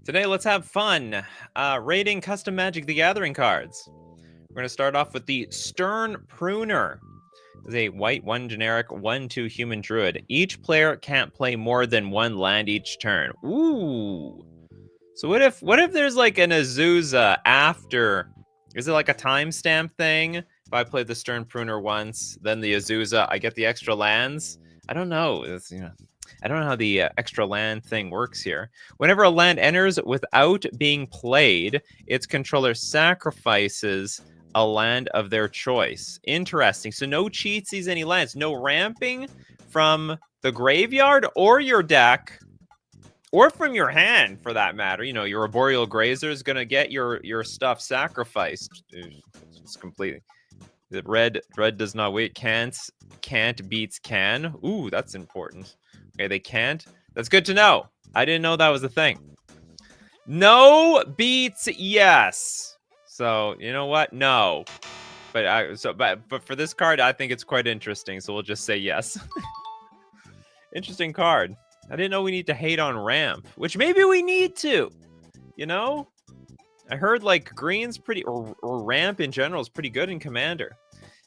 Today, let's have fun rating custom Magic the Gathering cards. We're going to start off with the Stern Pruner. It's a white, 1 generic, 1/2 human druid. Each player can't play more than 1 land each turn. Ooh. So what if there's like an Azusa after? Is it like a timestamp thing? If I play the Stern Pruner once, then the Azusa, I get the extra lands? I don't know. I don't know how the extra land thing works here. Whenever a land enters without being played, its controller sacrifices a land of their choice. Interesting. So no cheatsies, any lands. No ramping from the graveyard or your deck, or from your hand, for that matter. You know, your Arboreal Grazer is going to get your stuff sacrificed. It's completely... The red does not wait. Can't beats can. Ooh, that's important. Okay, they can't. That's good to know. I didn't know that was a thing. No beats yes. So you know what? No. But for this card, I think it's quite interesting. So we'll just say yes. Interesting card. I didn't know we need to hate on ramp, which maybe we need to. You know, I heard like green's pretty, or ramp in general is pretty good in Commander.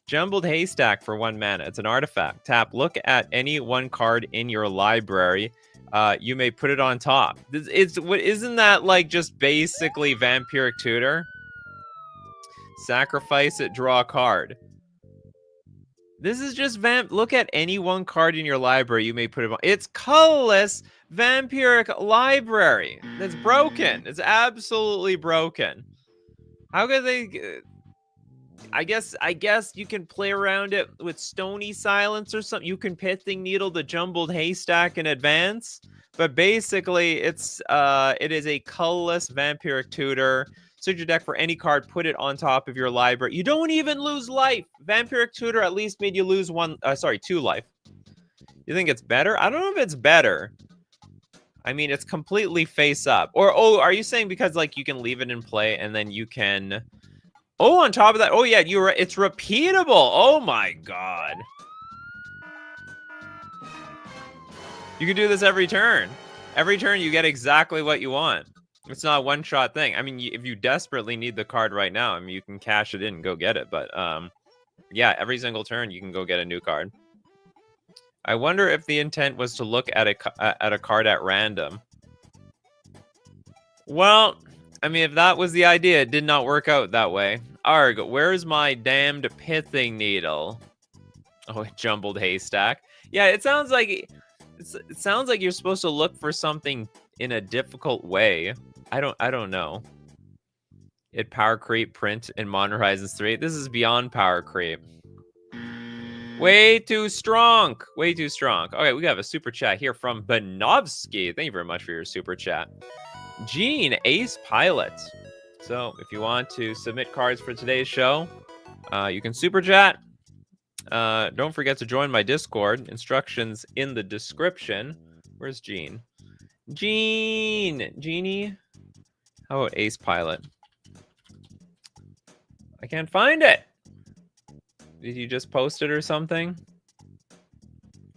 Jumbled Haystack for 1 mana. It's an artifact. Tap, look at any 1 card in your library. You may put it on top. Isn't that like just basically Vampiric Tutor? Sacrifice it, draw a card. This is just look at any 1 card in your library. You may put it on. It's colorless Vampiric Library. That's broken. It's absolutely broken. How could they... I guess you can play around it with Stony Silence or something. You can Pithing Needle the Jumbled Haystack in advance, but basically it is a colorless Vampiric Tutor. Search your deck for any card, put it on top of your library. You don't even lose life. Vampiric Tutor at least made you lose 2 life. You think it's better? I don't know if it's better. I mean, it's completely face up. Or are you saying because like you can leave it in play and then you can... Oh, on top of that, oh yeah, it's repeatable. Oh my god. You can do this every turn. Every turn you get exactly what you want. It's not a one-shot thing. I mean, if you desperately need the card right now, I mean, you can cash it in and go get it. But yeah, every single turn you can go get a new card. I wonder if the intent was to look at a card at random. Well, I mean, if that was the idea, it did not work out that way. Arg, where's my damned Pithing Needle? Oh, Jumbled Haystack. Yeah, it sounds like you're supposed to look for something in a difficult way. I don't know. It power creep print in Modern Horizons 3. This is beyond power creep. Way too strong. Way too strong. Okay, we have a super chat here from Benovsky. Thank you very much for your super chat. Gene, Ace Pilot. So if you want to submit cards for today's show, you can super chat. Don't forget to join my Discord. Instructions in the description. Where's Gene? Genie? How about Ace Pilot? I can't find it. Did you just post it or something?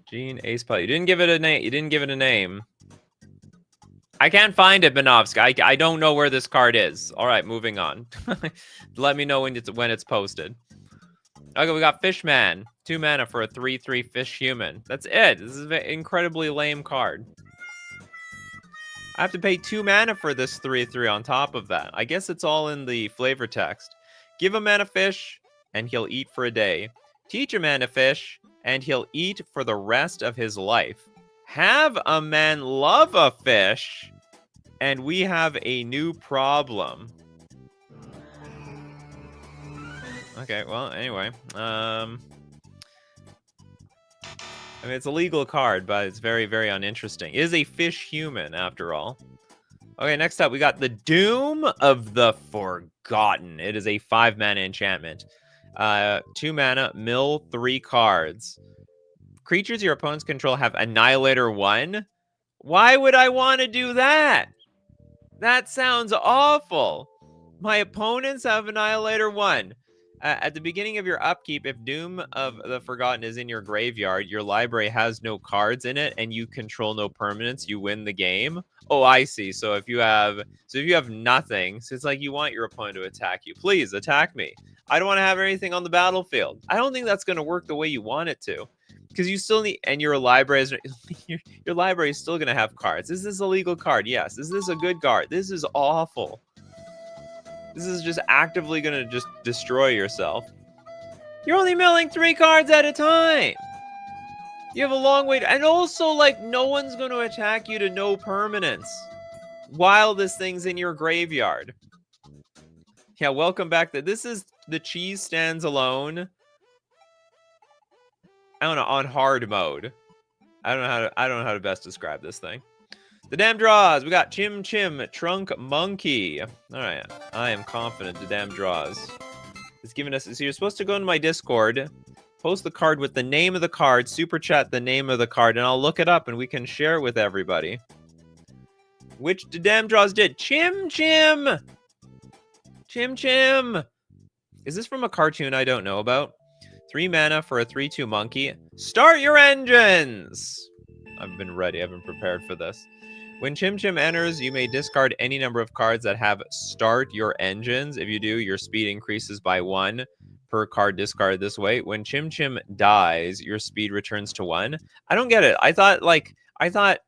Gene, Ace Pilot. You didn't give it a name. I can't find it, Benovsky. I don't know where this card is. All right, moving on. Let me know when it's posted. Okay, we got Fishman. 2 mana for a 3/3 fish human. That's it. This is an incredibly lame card. I have to pay 2 mana for this 3/3 on top of that. I guess it's all in the flavor text. Give a mana fish, and he'll eat for a day. Teach a mana fish, and he'll eat for the rest of his life. Have a man love a fish, and we have a new problem. Okay, well, anyway. I mean, it's a legal card, but it's very, very uninteresting. It is a fish human, after all. Okay, next up, we got the Doom of the Forgotten. It is a 5 mana enchantment. 2 mana, mill 3 cards. Creatures your opponents control have Annihilator 1. Why would I want to do that? That sounds awful. My opponents have Annihilator 1. At the beginning of your upkeep, if Doom of the Forgotten is in your graveyard, your library has no cards in it, and you control no permanents, you win the game. Oh, I see. So if you have nothing, so it's like you want your opponent to attack you. Please attack me. I don't want to have anything on the battlefield. I don't think that's going to work the way you want it to, because you still need, and your library is your library is still going to have cards. Is this a legal card? Yes. Is this a good card? This is awful. This is just actively going to just destroy yourself. You're only milling 3 cards at a time. You have a long way to, and also, like, no one's going to attack you to no permanence while this thing's in your graveyard. Yeah, welcome back. This is the cheese stands alone. I don't know, on hard mode. I don't know how to best describe this thing. The damn draws. We got Chim Chim, Trunk Monkey. All right. I am confident the damn draws. It's giving us, so you're supposed to go into my Discord, post the card with the name of the card, super chat the name of the card, and I'll look it up and we can share it with everybody. Which the damn draws did. Chim Chim. Chim Chim. Is this from a cartoon I don't know about? 3 mana for a 3/2 monkey. Start your engines. I've been ready. I've been prepared for this. When Chim Chim enters, you may discard any number of cards that have start your engines. If you do, your speed increases by 1 per card discarded this way. When Chim Chim dies, your speed returns to 1. I don't get it. I thought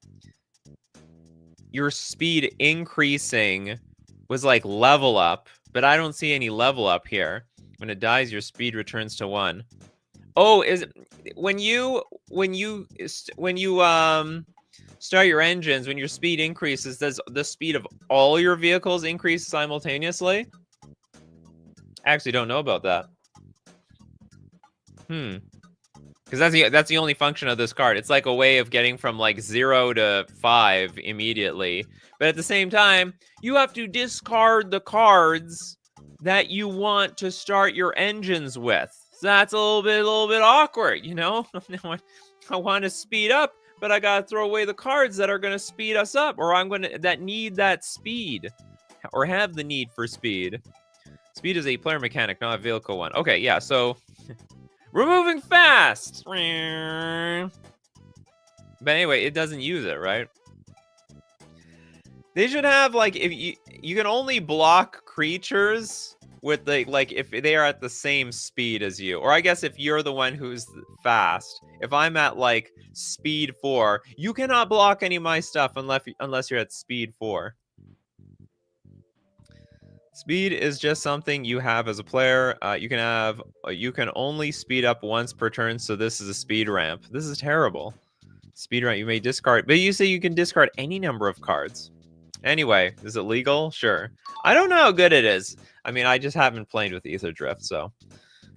your speed increasing was like level up, but I don't see any level up here. When it dies, your speed returns to 1. Oh, is it when you start your engines, when your speed increases, does the speed of all your vehicles increase simultaneously? I actually don't know about that. Because that's the only function of this card. It's like a way of getting from like 0 to 5 immediately. But at the same time, you have to discard the cards that you want to start your engines with. So that's a little bit awkward, you know? I want to speed up, but I gotta throw away the cards that are gonna speed us up, or that need that speed, or have the need for speed. Speed is a player mechanic, not a vehicle one. Okay, yeah, so we're moving fast. But anyway, it doesn't use it, right? They should have, like, if you can only block creatures with the, like, if they are at the same speed as you, or I guess if you're the one who's fast. If I'm at like speed 4, you cannot block any of my stuff unless you're at speed 4. Speed is just something you have as a player. You can only speed up once per turn, so this is a speed ramp. This is terrible. Speed ramp, you may discard, but you say you can discard any number of cards. Anyway, is it legal? Sure. I don't know how good it is. I mean, I just haven't played with Ether Drift, so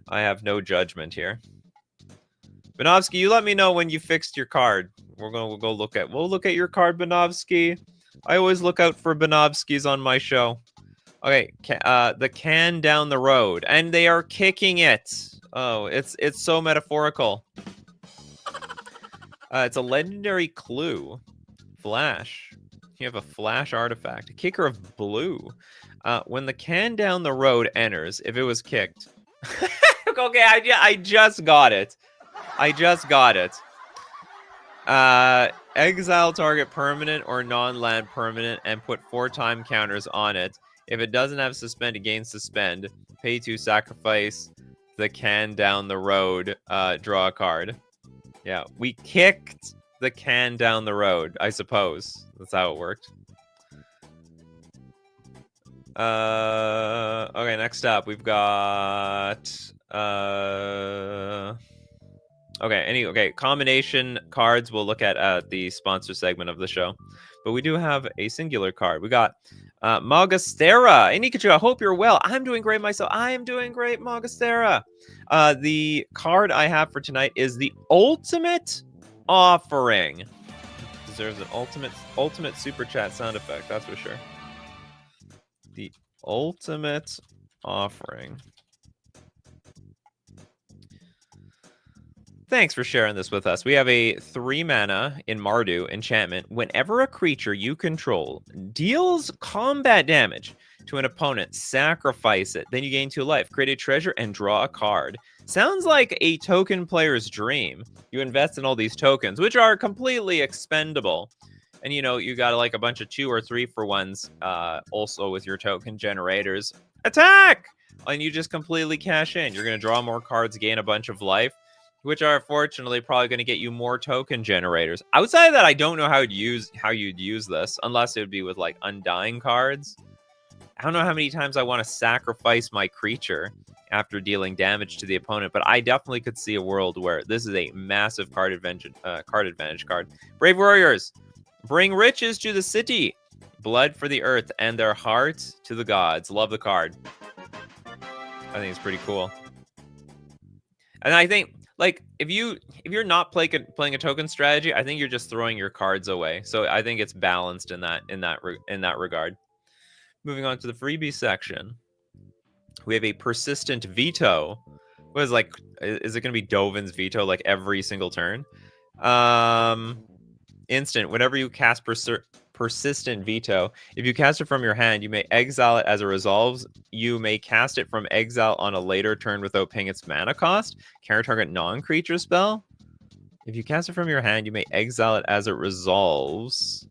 I have no judgment here. Benovsky, you let me know when you fixed your card. We'll look at your card, Benovsky. I always look out for Benovskys on my show. Okay, the can down the road, and they are kicking it. Oh, it's so metaphorical. It's a legendary clue. Flash. You have a flash artifact. A kicker of blue. When the can down the road enters, if it was kicked. Okay, I just got it. Exile target permanent or non-land permanent and put 4 time counters on it. If it doesn't have suspend, it gains suspend. Pay 2, sacrifice the can down the road, draw a card. Yeah, we kicked the can down the road, I suppose. That's how it worked. Okay, next up, we've got... Okay, combination cards we'll look at the sponsor segment of the show. But we do have a singular card. We got Magastera. Hey, Nikachu, I hope you're well. I'm doing great myself. I am doing great, Magastera. The card I have for tonight is the Ultimate Offering. Deserves an ultimate super chat sound effect, that's for sure. The Ultimate Offering. Thanks for sharing this with us. We have a 3 mana in Mardu enchantment. Whenever a creature you control deals combat damage to an opponent. Sacrifice it. Then you gain 2 life. Create a treasure and draw a card. Sounds like a token player's dream. You invest in all these tokens, which are completely expendable. And, you know, you got like a bunch of 2 or 3 for ones also with your token generators. Attack! And you just completely cash in. You're going to draw more cards, gain a bunch of life, which are fortunately probably going to get you more token generators. Outside of that, I don't know how you'd use this, unless it would be with like undying cards. I don't know how many times I want to sacrifice my creature after dealing damage to the opponent, but I definitely could see a world where this is a massive card advantage card. Brave Warriors, bring riches to the city, blood for the earth, and their hearts to the gods. Love the card. I think it's pretty cool. And I think, like, if you're not playing a token strategy, I think you're just throwing your cards away. So I think it's balanced in that regard. Moving on to the freebie section, we have a persistent veto. What is like? Is it going to be Dovin's veto like every single turn? Instant. Whenever you cast persistent veto, if you cast it from your hand, you may exile it as it resolves. You may cast it from exile on a later turn without paying its mana cost. Counter target non-creature spell. If you cast it from your hand, you may exile it as it resolves.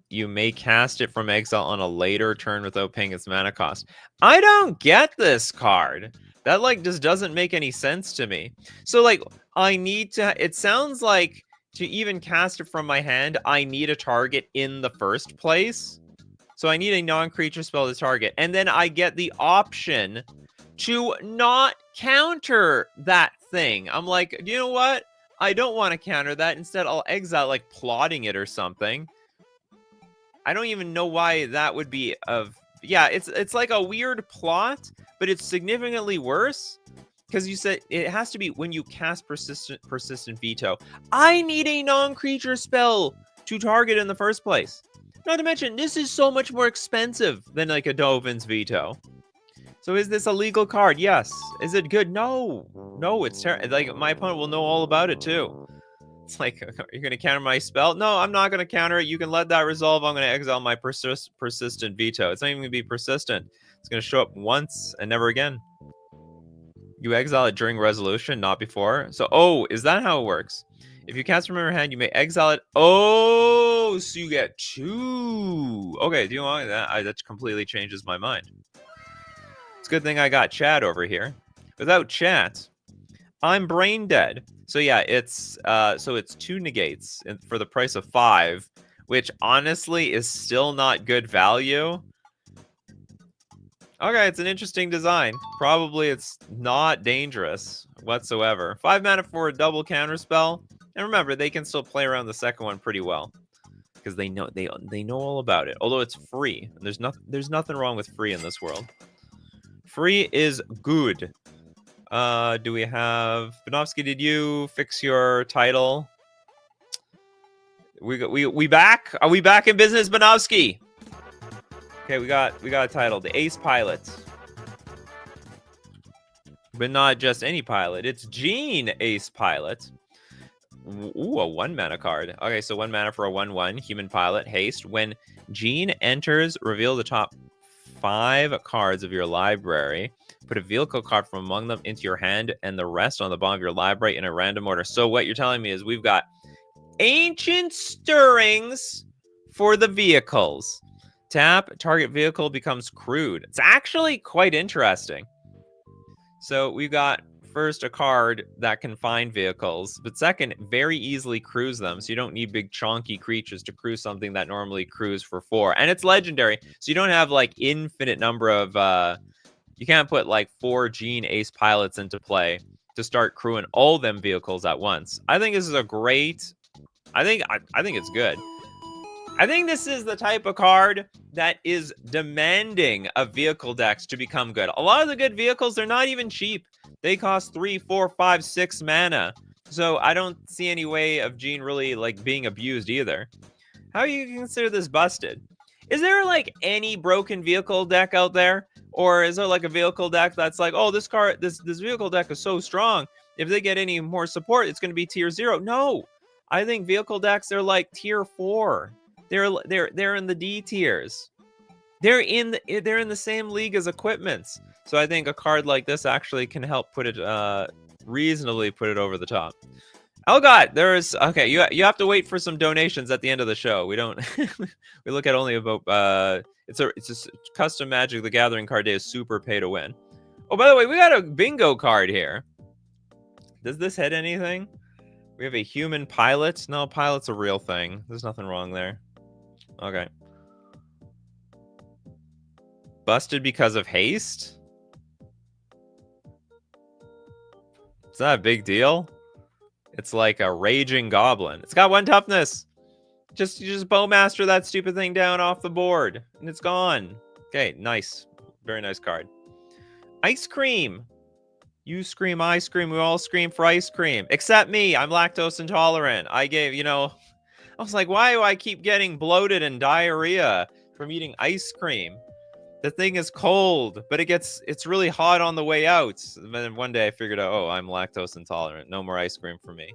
You may cast it from exile on a later turn without paying its mana cost. I don't get this card. That like just doesn't make any sense to me. So like I need to, it sounds like to even cast it from my hand, I need a target in the first place. So I need a non-creature spell to target. And then I get the option to not counter that thing. I'm like, you know what? I don't want to counter that. Instead, I'll exile like plotting it or something. I don't even know why that would be of... Yeah, it's like a weird plot, but it's significantly worse. Because you said it has to be when you cast persistent veto. I need a non-creature spell to target in the first place. Not to mention, this is so much more expensive than like a Dovin's veto. So is this a legal card? Yes. Is it good? No. No, it's terrible. Like, my opponent will know all about it too. It's like, you're going to counter my spell? No, I'm not going to counter it. You can let that resolve. I'm going to exile my persistent veto. It's not even going to be persistent. It's going to show up once and never again. You exile it during resolution, not before. So, oh, is that how it works? If you cast from your hand, you may exile it. Oh, so you get 2. Okay, do you want that? That completely changes my mind. It's a good thing I got chat over here. Without chat, I'm brain dead. So yeah, it's 2 negates for the price of 5, which honestly is still not good value. Okay, it's an interesting design. Probably it's not dangerous whatsoever. 5 mana for a double counter spell. And remember, they can still play around the second one pretty well. Because they know all about it. Although it's free. There's nothing wrong with free in this world. Free is good. Do we have Banovsky? Did you fix your title? We back? Are we back in business, Banovsky? Okay, we got a title, the Ace Pilot. But not just any pilot. It's Gene Ace Pilot. Ooh, a 1 mana card. Okay, so 1 mana for a 1/1 human pilot. Haste. When Gene enters, reveal the top 5 cards of your library. Put a vehicle card from among them into your hand and the rest on the bottom of your library in a random order. So what you're telling me is we've got Ancient Stirrings for the vehicles. Tap, target vehicle becomes crewed. It's actually quite interesting. So we've got first a card that can find vehicles, but second, very easily crews them. So you don't need big chonky creatures to crew something that normally crews for 4. And it's legendary, so you don't have like infinite number of you can't put like 4 Gene Ace Pilots into play to start crewing all them vehicles at once. I think this is a great... I think it's good. I think this is the type of card that is demanding of vehicle decks to become good. A lot of the good vehicles, they're not even cheap. They cost 3, 4, 5, 6 mana. So I don't see any way of Gene really like being abused either. How do you consider this busted? Is there like any broken vehicle deck out there? Or is there like a vehicle deck that's like, oh, this vehicle deck is so strong. If they get any more support, it's going to be tier 0. No, I think vehicle decks are like tier 4. They're in the D tiers. They're in the same league as equipments. So I think a card like this actually can help put it reasonably put it over the top. Oh God, there's okay. You have to wait for some donations at the end of the show. We don't we look at only about it's a custom Magic the Gathering card day is super pay to win. Oh, by the way, we got a bingo card here. Does this hit anything? We have a human pilot. No, pilot's a real thing. There's nothing wrong there. Okay. Busted because of haste? Is that a big deal? It's like a raging goblin. It's got 1 toughness. You just bowmaster that stupid thing down off the board, and it's gone. Okay, nice. Very nice card. Ice cream. You scream, I scream, we all scream for ice cream. Except me, I'm lactose intolerant. I was like, why do I keep getting bloated and diarrhea from eating ice cream? The thing is cold, but it's really hot on the way out. And then one day I figured out, oh, I'm lactose intolerant. No more ice cream for me.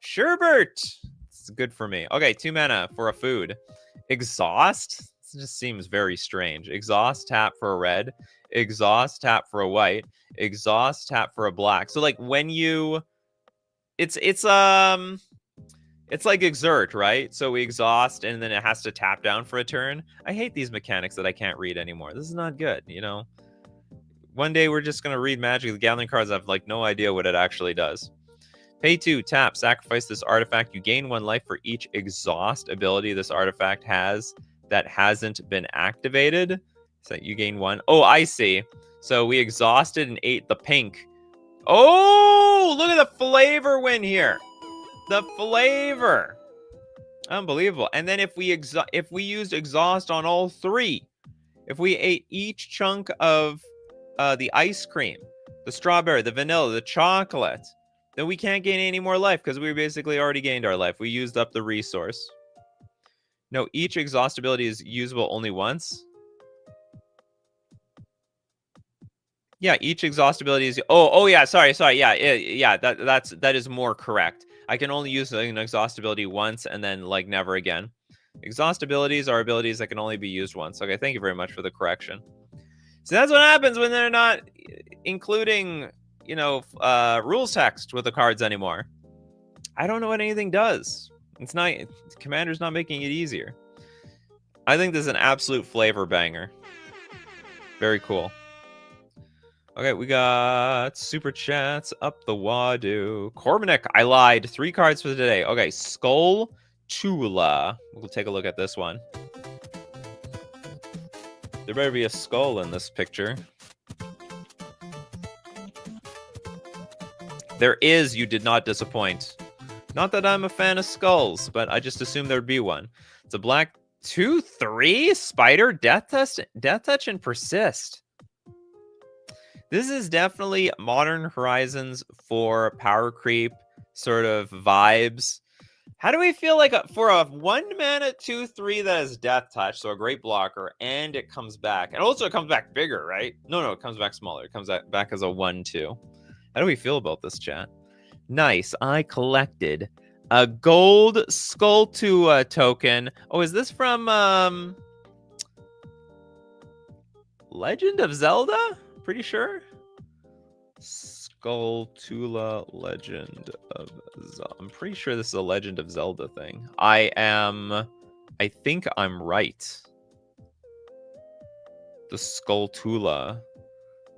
Sherbert. It's good for me. Okay, 2 mana for a food. Exhaust. This just seems very strange. Exhaust, tap for a red. Exhaust, tap for a white. Exhaust, tap for a black. So like when you, it's like exert, right? So we exhaust and then it has to tap down for a turn. I hate these mechanics that I can't read anymore. This is not good, you know? One day we're just going to read Magic the Gathering cards. I have like no idea what it actually does. Pay 2, tap, sacrifice this artifact. You gain 1 life for each exhaust ability this artifact has that hasn't been activated. So you gain 1. Oh, I see. So we exhausted and ate the pink. Oh, look at the flavor win here. The flavor. Unbelievable. And then if we used exhaust on all 3, if we ate each chunk of the ice cream, the strawberry, the vanilla, the chocolate, then we can't gain any more life because we basically already gained our life. We used up the resource. No, each exhaust ability is usable only once. Yeah, each exhaust ability is. Oh yeah, sorry. Yeah. That is more correct. I can only use an exhaust ability once and then like never again. Exhaust abilities are abilities that can only be used once. Okay, thank you very much for the correction. So that's what happens when they're not including, rules text with the cards anymore. I don't know what anything does. It's not. Commander's not making it easier. I think this is an absolute flavor banger. Very cool. Okay, we got super chats up the wazoo. Corbinick, I lied. 3 cards for today. Okay, Skull Tula. We'll take a look at this one. There better be a skull in this picture. There is. You did not disappoint. Not that I'm a fan of skulls, but I just assumed there'd be one. It's a black 2/3 spider, death touch, and persist. This is definitely Modern Horizons for power creep sort of vibes. How do we feel like for a 1 mana 2/3 that is death touch, so a great blocker, and it comes back, and also it comes back bigger, right? No, it comes back smaller. It comes back as a 1/2. How do we feel about this, chat? Nice. I collected a gold Skulltula token. Oh, is this from Legend of Zelda? Pretty sure. Skulltula Legend of Zelda. I'm pretty sure this is a Legend of Zelda thing. I think I'm right. The Skulltula.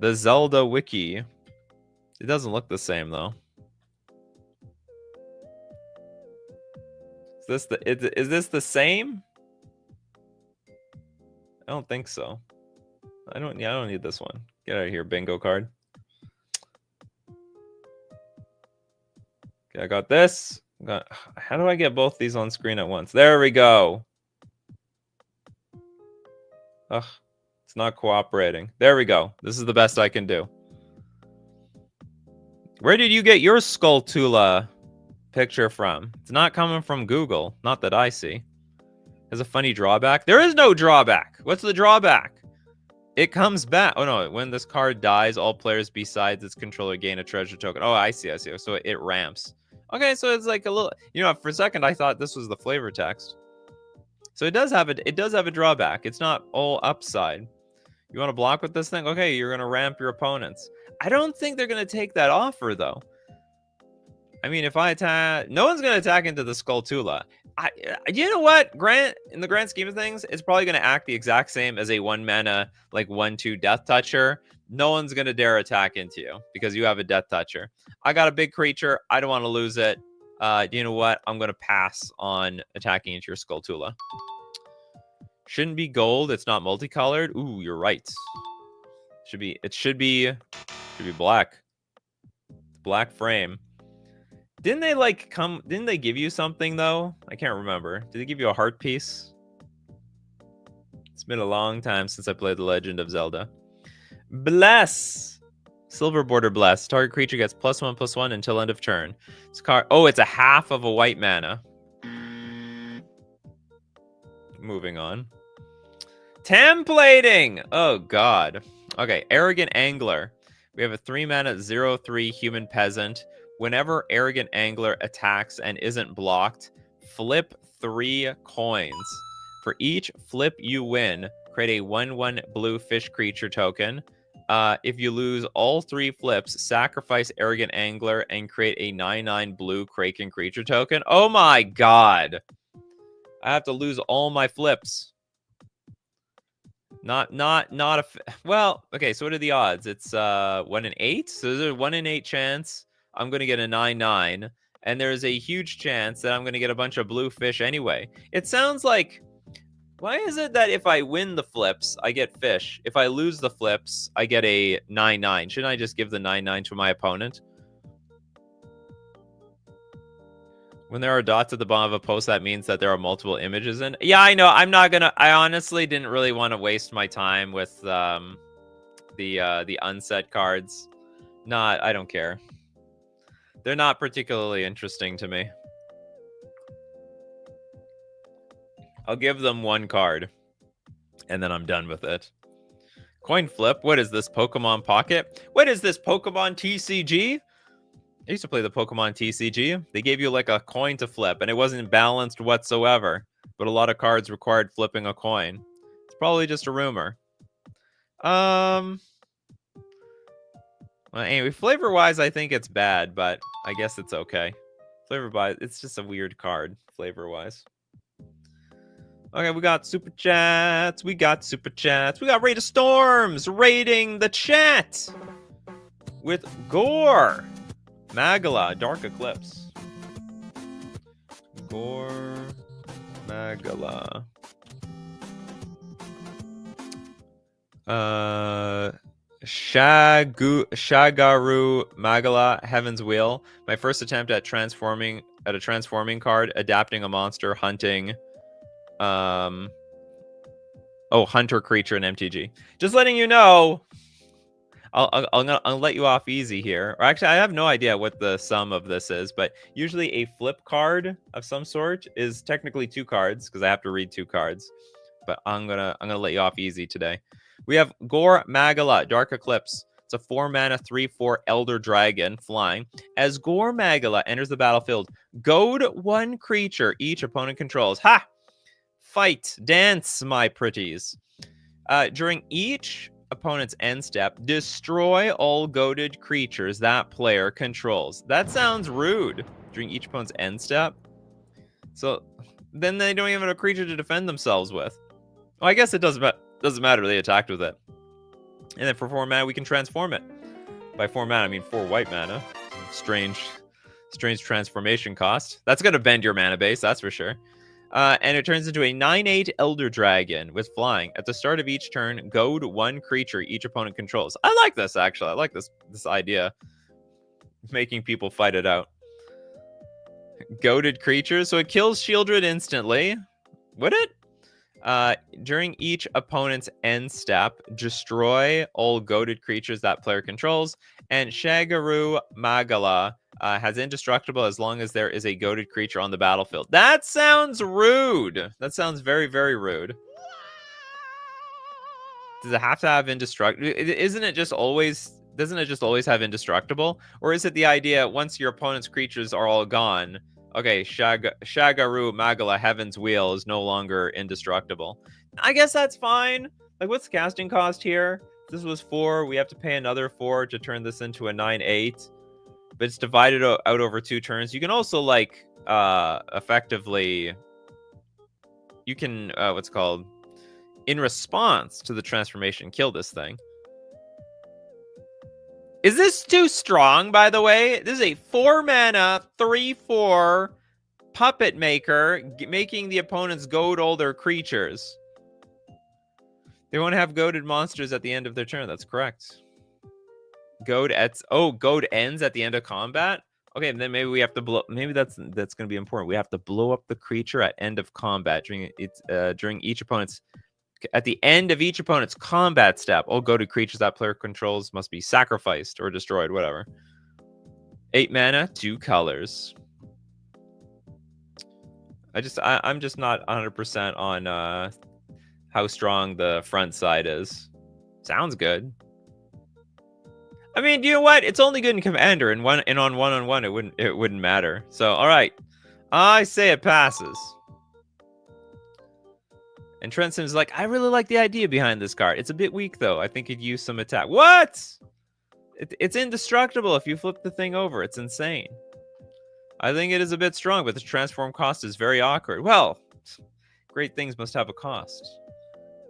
The Zelda wiki. It doesn't look the same though. Is this the same? I don't think so. I don't need this one. Get out of here, bingo card. Okay, I got this. How do I get both these on screen at once? There we go. Ugh, it's not cooperating. There we go. This is the best I can do. Where did you get your Skulltula picture from? It's not coming from Google. Not that I see. There's a funny drawback. There is no drawback. What's the drawback? It comes back. Oh, no. When this card dies, all players besides its controller gain a treasure token. Oh, I see. So it ramps. Okay, so it's like a little... for a second, I thought this was the flavor text. So it does have a drawback. It's not all upside. You want to block with this thing? Okay, you're going to ramp your opponents. I don't think they're going to take that offer, though. I mean, if I attack... No one's going to attack into the Skulltula. You know what? In the grand scheme of things, it's probably going to act the exact same as a 1-mana, like 1/2 Death Toucher. No one's going to dare attack into you because you have a Death Toucher. I got a big creature. I don't want to lose it. You know what? I'm going to pass on attacking into your Skulltula. Shouldn't be gold. It's not multicolored. Ooh, you're right. It should be black. Black frame. Didn't they give you something though? I can't remember. Did they give you a heart piece? It's been a long time since I played The Legend of Zelda. Bless. Silver border bless. Target creature gets +1/+1 until end of turn. Oh, it's a half of a white mana. Moving on. Templating! Oh, God. Okay, Arrogant Angler. We have a 3-mana 0/3 human peasant. Whenever Arrogant Angler attacks and isn't blocked, flip 3 coins. For each flip you win, create a 1/1 blue fish creature token. If you lose all 3 flips, sacrifice Arrogant Angler and create a 9/9 blue Kraken creature token. Oh my God. I have to lose all my flips. Well, okay, so what are the odds? It's 1 in 8. So there's a 1 in 8 chance I'm going to get a 9/9, and there's a huge chance that I'm going to get a bunch of blue fish anyway. It sounds like, why is it that if I win the flips, I get fish? If I lose the flips, I get a 9/9. Shouldn't I just give the 9/9 to my opponent? When there are dots at the bottom of a post, that means that there are multiple images in. Yeah, I know. I honestly didn't really want to waste my time with the unset cards. I don't care. They're not particularly interesting to me. I'll give them 1 card, and then I'm done with it. Coin flip. What is this, Pokemon Pocket? What is this, Pokemon TCG? I used to play the Pokemon TCG. They gave you like a coin to flip, and it wasn't balanced whatsoever. But a lot of cards required flipping a coin. It's probably just a rumor. Well, anyway, flavor-wise, I think it's bad, but I guess it's okay. Flavor-wise, it's just a weird card, flavor-wise. Okay, we got Super Chats. We got Raid of Storms raiding the chat with Gore. Magala, Dark Eclipse. Gore, Magala. Shagaru Magala, Heaven's Wheel. My first attempt at a transforming card, adapting a monster, hunting. Hunter creature in MTG. Just letting you know. I'll let you off easy here. Or actually, I have no idea what the sum of this is, but usually a flip card of some sort is technically 2 cards because I have to read 2 cards. But I'm gonna let you off easy today. We have Gore Magala, Dark Eclipse. It's a 4-mana 3/4 Elder Dragon flying. As Gore Magala enters the battlefield, goad 1 creature each opponent controls. Ha! Fight, dance, my pretties. During each opponent's end step, destroy all goaded creatures that player controls. That sounds rude. During each opponent's end step. So then they don't even have a creature to defend themselves with. Well, I guess it doesn't matter. They attacked with it. And then for 4 mana, we can transform it. By 4 mana, I mean 4 white mana. Strange transformation cost. That's going to bend your mana base, that's for sure. And it turns into a 9/8 Elder Dragon with flying. At the start of each turn, goad 1 creature each opponent controls. I like this, actually. I like this idea. Making people fight it out. Goaded creatures. So it kills Shieldred instantly. Would it? During each opponent's end step, destroy all goaded creatures that player controls. And Shagaru Magala has indestructible as long as there is a goaded creature on the battlefield. That sounds rude. That sounds very, very rude. Does it have to have indestructible? Doesn't it just always have indestructible? Or is it the idea once your opponent's creatures are all gone, Okay, Shagaru Magala, Heaven's Wheel, is no longer indestructible. I guess that's fine. Like, what's the casting cost here? This was 4. We have to pay another 4 to turn this into a 9/8. But it's divided out over 2 turns. You can also, like, effectively... You can, what's it called? In response to the transformation, kill this thing. Is this too strong, by the way? This is a 4-mana, 3/4 puppet maker, making the opponents goad all their creatures. They won't have goaded monsters at the end of their turn. That's correct. Goad ends at the end of combat? Okay, then maybe we have to blow... Maybe that's going to be important. We have to blow up the creature at end of combat during each opponent's... At the end of each opponent's combat step, all goaded creatures that player controls must be sacrificed or destroyed, whatever. 8 mana, 2 colors. I'm just not 100% on how strong the front side is. Sounds good. I mean, you know what? It's only good in Commander, and on one-on-one it wouldn't matter. So, all right, I say it passes. And Trent Sims is like, I really like the idea behind this card. It's a bit weak, though. I think it'd use some attack. What? It's indestructible if you flip the thing over. It's insane. I think it is a bit strong, but the transform cost is very awkward. Well, great things must have a cost.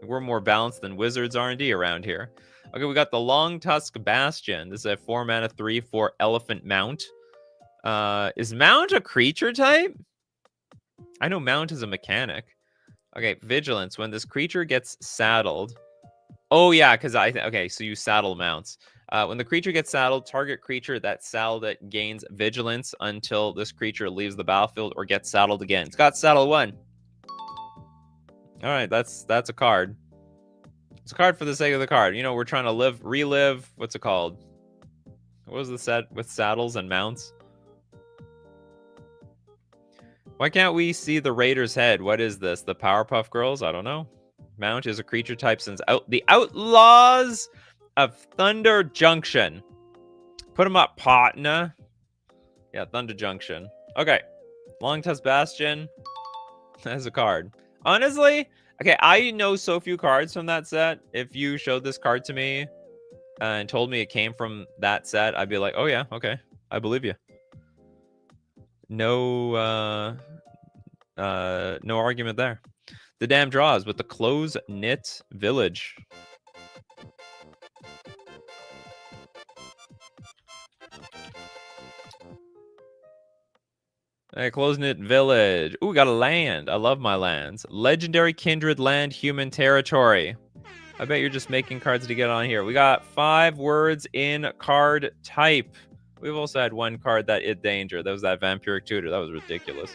We're more balanced than Wizards R&D around here. Okay, we got the Long Tusk Bastion. This is a 4-mana 3/4 Elephant Mount. Is Mount a creature type? I know Mount is a mechanic. Okay, Vigilance. When this creature gets saddled... Oh, yeah, because okay, so you saddle mounts. When the creature gets saddled, target creature that saddled it gains Vigilance until this creature leaves the battlefield or gets saddled again. It's got Saddle 1. All right, that's a card. It's a card for the sake of the card. You know, we're trying to relive... What's it called? What was the set with saddles and mounts? Why can't we see the Raider's head? What is this? The Powerpuff Girls? I don't know. Mount is a creature type since the Outlaws of Thunder Junction. Put them up, partner. Yeah, Thunder Junction. Okay. Long Tusk Bastion. That's a card. Honestly, okay, I know so few cards from that set. If you showed this card to me and told me it came from that set, I'd be like, oh yeah, okay. I believe you. No argument there. The damn draws with the Close-Knit Village. Hey, Close-Knit Village. Ooh, we got a land. I love my lands. Legendary Kindred Land, Human Territory. I bet you're just making cards to get on here. We got 5 words in card type. We've also had 1 card that is danger. That was that Vampiric Tutor. That was ridiculous.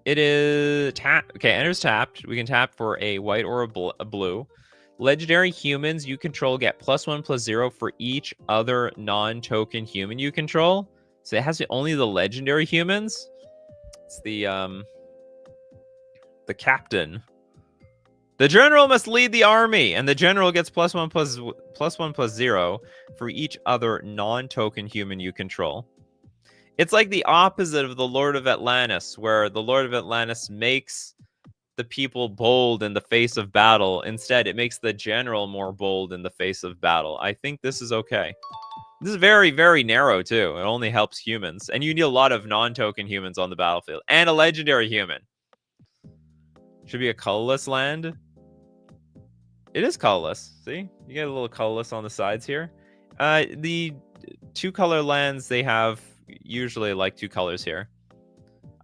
It is tap. Okay, enters tapped. We can tap for a white or a blue. Legendary humans you control get +1/+0 for each other non-token human you control. So it has only the legendary humans. It's the captain. The general must lead the army, and the general gets +1/+0 for each other non-token human you control. It's like the opposite of the Lord of Atlantis, where the Lord of Atlantis makes the people bold in the face of battle. Instead, it makes the general more bold in the face of battle. I think this is okay. This is very, very narrow, too. It only helps humans. And you need a lot of non-token humans on the battlefield. And a legendary human. Should be a colorless land. It is colorless. See? You get a little colorless on the sides here. The 2-color lands, they have usually like 2 colors here.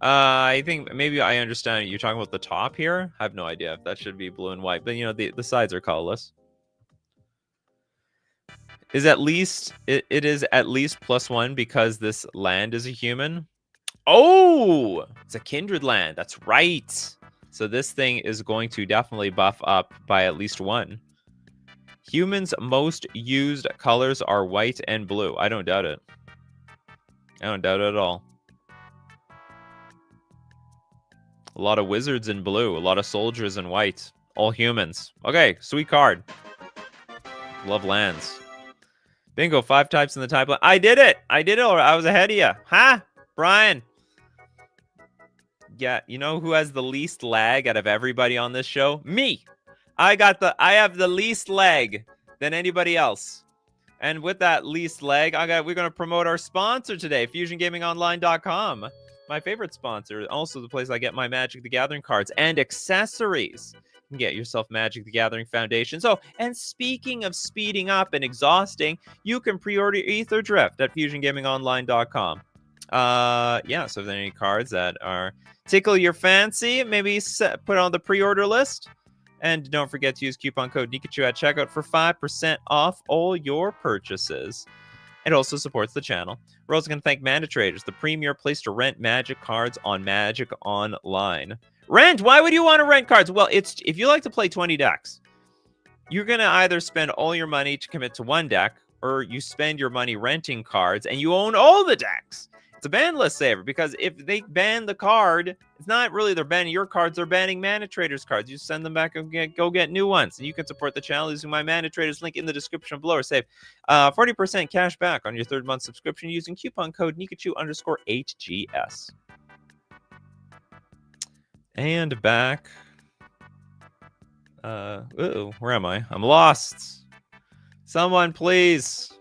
I think maybe I understand you're talking about the top here. I have no idea if that should be blue and white, but you know, the sides are colorless. Is at least it is at least +1 because this land is a human. Oh, it's a kindred land. That's right. So this thing is going to definitely buff up by at least 1. Humans' most used colors are white and blue. I don't doubt it. I don't doubt it at all. A lot of wizards in blue. A lot of soldiers in white. All humans. Okay, sweet card. Love lands. Bingo, 5 types in the type line. I did it. I did it. I was ahead of you. Huh? Brian. Yeah, you know who has the least lag out of everybody on this show? Me. I have the least lag than anybody else. And with that least lag, we're going to promote our sponsor today, FusionGamingOnline.com. My favorite sponsor, also the place I get my Magic the Gathering cards and accessories. You can get yourself Magic the Gathering Foundation. So, and speaking of speeding up and exhausting, you can pre-order Ether Drift at FusionGamingOnline.com. Yeah, so if there are any cards that are tickle your fancy, maybe put on the pre-order list. And don't forget to use coupon code Nikachu at checkout for 5% off all your purchases. It also supports the channel. We're also going to thank Mana Traders, the premier place to rent Magic cards on Magic Online. Rent? Why would you want to rent cards? Well, if you like to play 20 decks, you're going to either spend all your money to commit to one deck, or you spend your money renting cards and you own all the decks. It's a ban list saver, because if they ban the card, it's not really they're banning your cards, they're banning Mana Traders cards. You send them back and go get new ones. And you can support the channel using my Mana Traders link in the description below, or save 40% cash back on your 3rd month subscription using coupon code Nikachu_8GS. And back. Where am I? I'm lost. Someone please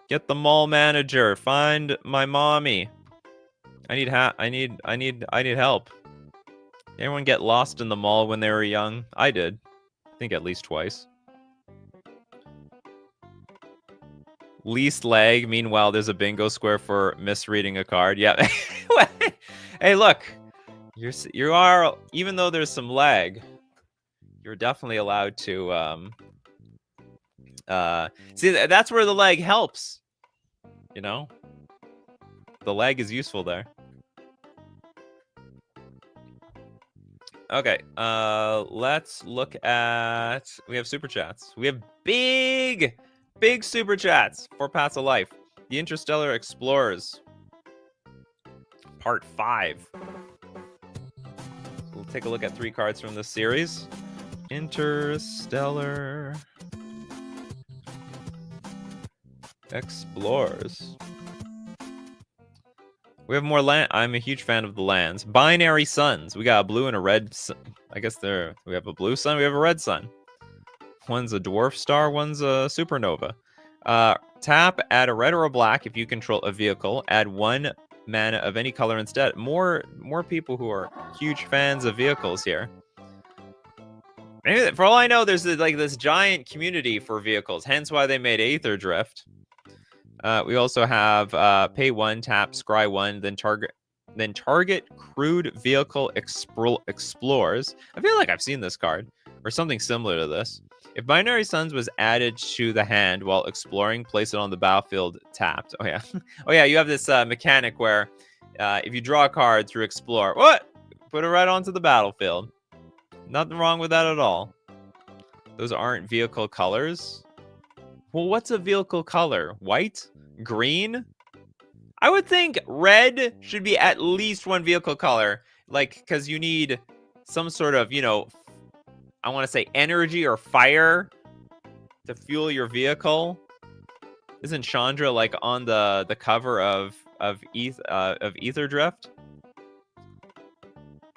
get the mall manager. Find my mommy. I need help. Anyone get lost in the mall when they were young? I did. I think at least twice. Least lag. Meanwhile, there's a bingo square for misreading a card. Yeah. Hey, look. You are, even though there's some lag, you're definitely allowed to see, that's where the lag helps. You know? The lag is useful there. Okay, let's look at... We have Super Chats. We have big Super Chats for Paths of Life. The Interstellar Explorers. Part 5. We'll take a look at 3 cards from this series. Interstellar Explorers. We have more land. I'm a huge fan of the lands. Binary suns. We got a blue and a red sun. I guess we have a blue sun. We have a red sun. One's a dwarf star. One's a supernova. Tap, add a red or a black if you control a vehicle. Add 1 mana of any color instead. More people who are huge fans of vehicles here. Maybe, for all I know, there's like this giant community for vehicles. Hence why they made Aether Drift. We also have pay 1, tap, scry 1, then target crewed vehicle explores. I feel like I've seen this card, or something similar to this. If Binary Suns was added to the hand while exploring, place it on the battlefield tapped. Oh yeah, oh yeah, you have this mechanic where if you draw a card through explore, put it right onto the battlefield. Nothing wrong with that at all. Those aren't vehicle colors. Well, what's a vehicle color? White? Green? I would think red should be at least 1 vehicle color. Like, because you need some sort of, you know, I want to say energy or fire to fuel your vehicle. Isn't Chandra like on the cover of Ether Drift?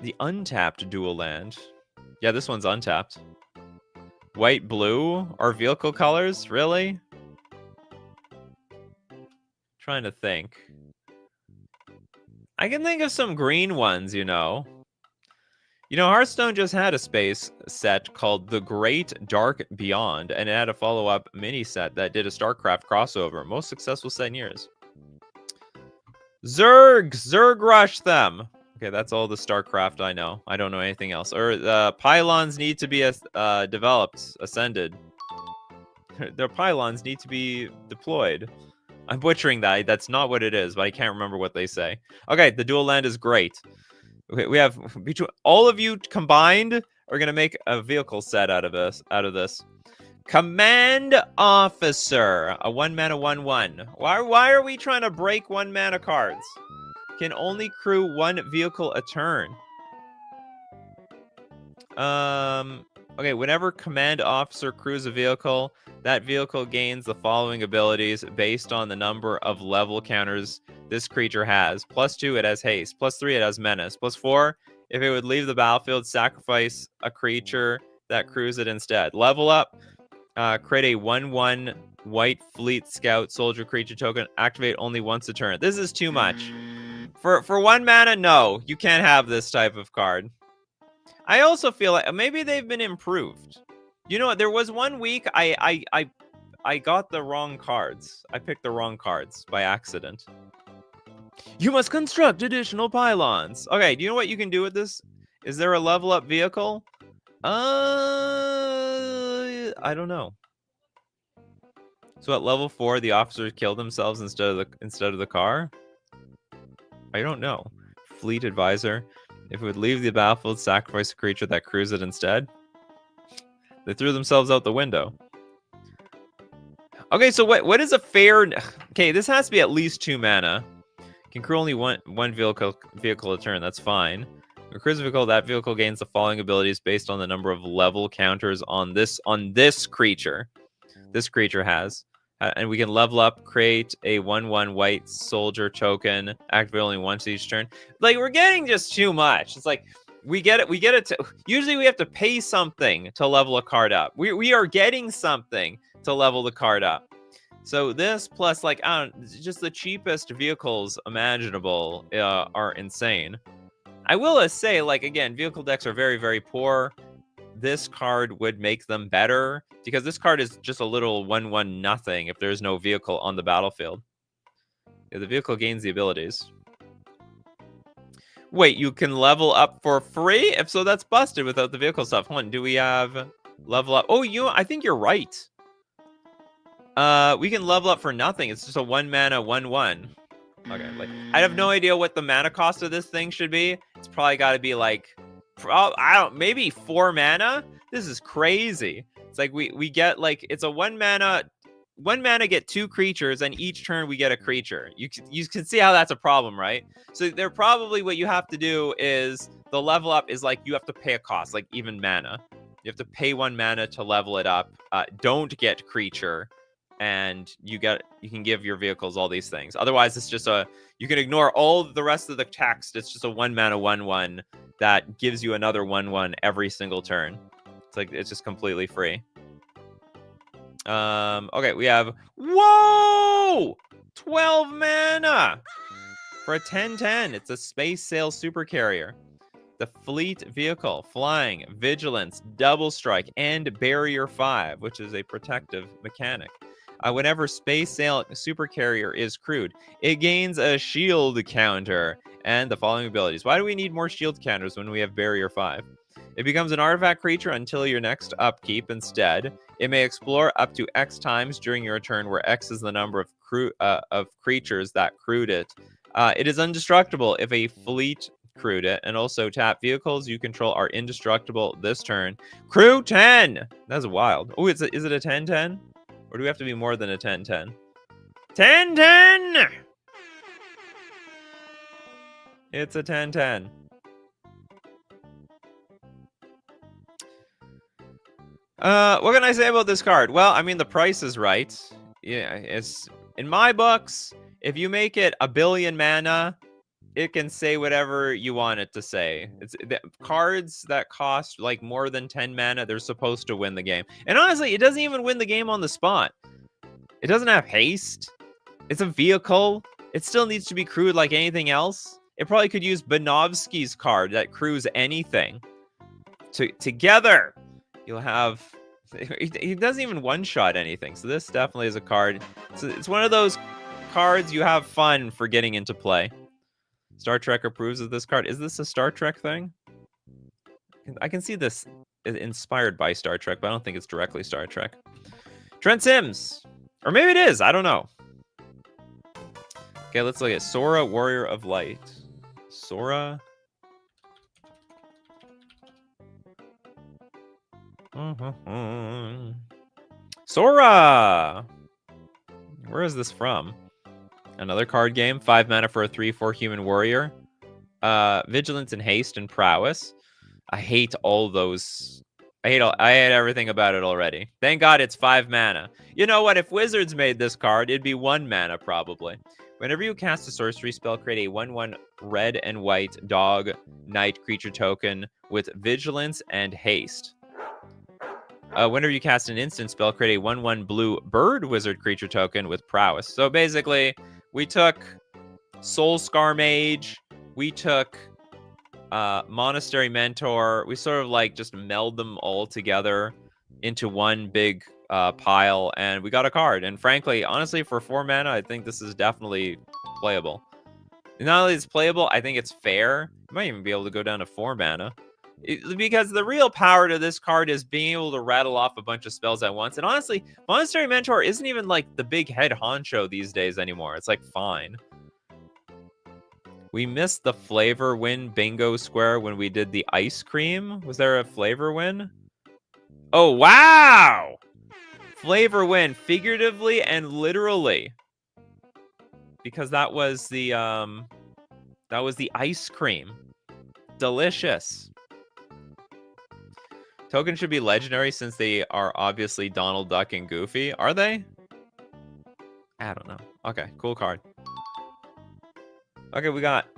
The untapped dual land. Yeah, this one's untapped. White, blue are vehicle colors? Really? Trying to think. I can think of some green ones, you know. You know, Hearthstone just had a space set called The Great Dark Beyond, and it had a follow-up mini set that did a StarCraft crossover. Most successful set in years. Zerg rush them. Okay, that's all the StarCraft I know. I don't know anything else. Or the pylons need to be developed, ascended. Their pylons need to be deployed. I'm butchering that. That's not what it is, but I can't remember what they say. Okay, the dual land is great. Okay, we have between all of you combined are gonna make a vehicle set out of this. Command Officer, a 1 mana 1/1. Why are we trying to break 1 mana cards? Can only crew 1 vehicle a turn. Okay, whenever Command Officer crews a vehicle, That vehicle gains the following abilities based on the number of level counters this creature has. +2, it has haste. +3, it has menace. +4, if it would leave the battlefield, sacrifice a creature that crews it instead. Level up, create a 1/1 white fleet scout soldier creature token. Activate only once a turn. This is too much. For 1 mana, no. You can't have this type of card. I also feel like maybe they've been improved. You know what? There was 1 week I got the wrong cards. I picked the wrong cards by accident. You must construct additional pylons. Okay, do you know what you can do with this? Is there a level up vehicle? I don't know. So at level 4, the officers kill themselves instead of the car? I don't know. Fleet advisor. If it would leave the battlefield, sacrifice a creature that crews it instead. They threw themselves out the window. Okay, so what is a fair... Okay, this has to be at least 2 mana. Can crew only one vehicle a turn. That's fine. A cruise vehicle, that vehicle gains the following abilities based on the number of level counters on this creature. This creature has. And we can level up, create a 1/1 white soldier token, activate only once each turn. Like, we're getting just too much. It's like, we get it. Usually we have to pay something to level a card up. We are getting something to level the card up. So this plus, like, I don't, just the cheapest vehicles imaginable are insane. I will say, like, again, vehicle decks are very, very poor. This card would make them better because this card is just a little 1/1 nothing if there's no vehicle on the battlefield. Yeah, the vehicle gains the abilities. Wait, you can level up for free? If so, that's busted without the vehicle stuff. Hold on, do we have level up? Oh, I think you're right. We can level up for nothing. It's just a 1 mana 1/1. Okay, like, I have no idea what the mana cost of this thing should be. It's probably got to be like, maybe 4 mana. This is crazy. It's like we get, like, it's a 1 mana get 2 creatures, and each turn we get a creature. You can see how that's a problem, right? So they're probably, what you have to do is the level up is like you have to pay a cost, like even mana. You have to pay 1 mana to level it up. Don't get creature. And you can give your vehicles all these things. Otherwise, it's just you can ignore all the rest of the text. It's just a 1 mana 1/1 that gives you another 1/1 every single turn. It's like, it's just completely free. Okay, we have 12 mana for a 10/10. It's a space sail super carrier. The fleet vehicle, flying, vigilance, double strike, and barrier 5, which is a protective mechanic. Whenever space sail super carrier is crewed, it gains a shield counter and the following abilities. Why do we need more shield counters when we have barrier 5? It becomes an artifact creature until your next upkeep. Instead, it may explore up to X times during your turn, where X is the number of creatures that crewed it. It is indestructible if a fleet crewed it, and also tap vehicles you control are indestructible this turn. Crew 10. That's wild. Oh, is it a 10/10? Or do we have to be more than a 10/10? 10/10! It's a 10/10. What can I say about this card? Well, I mean, the price is right. Yeah, it's, in my books, if you make it 1 billion mana, it can say whatever you want it to say. It's the cards that cost like more than 10 mana, they're supposed to win the game. And honestly, it doesn't even win the game on the spot. It doesn't have haste. It's a vehicle. It still needs to be crewed like anything else. It probably could use Banovsky's card that crews anything. Together, you'll have... He doesn't even one-shot anything. So this definitely is a card. It's one of those cards you have fun for getting into play. Star Trek approves of this card. Is this a Star Trek thing? I can see this inspired by Star Trek, but I don't think it's directly Star Trek. Trent Sims. Or maybe it is. I don't know. Okay, let's look at Sora, Warrior of Light. Sora. Sora! Where is this from? Another card game. 5 mana for a 3/4 human warrior. Vigilance and haste and prowess. I hate all those I hate everything about it already. Thank God it's 5 mana. You know what? If Wizards made this card, it'd be 1 mana probably. Whenever you cast a sorcery spell, create a 1/1 red and white dog knight creature token with vigilance and haste. Whenever you cast an instant spell, create a 1/1 blue bird wizard creature token with prowess. So basically, we took Soul Scar Mage, we took Monastery Mentor. We sort of like just meld them all together into one big pile, and we got a card. And frankly, honestly, for 4 mana, I think this is definitely playable. And not only is it playable, I think it's fair. You might even be able to go down to 4 mana. Because the real power to this card is being able to rattle off a bunch of spells at once. And honestly, Monastery Mentor isn't even like the big head honcho these days anymore. It's like fine. We missed the flavor win bingo square when we did the ice cream. Was there a flavor win? Oh, wow! Flavor win, figuratively and literally. Because that was the ice cream. Delicious. Tokens should be legendary since they are obviously Donald Duck and Goofy. Are they? I don't know. Okay, cool card. Okay, we got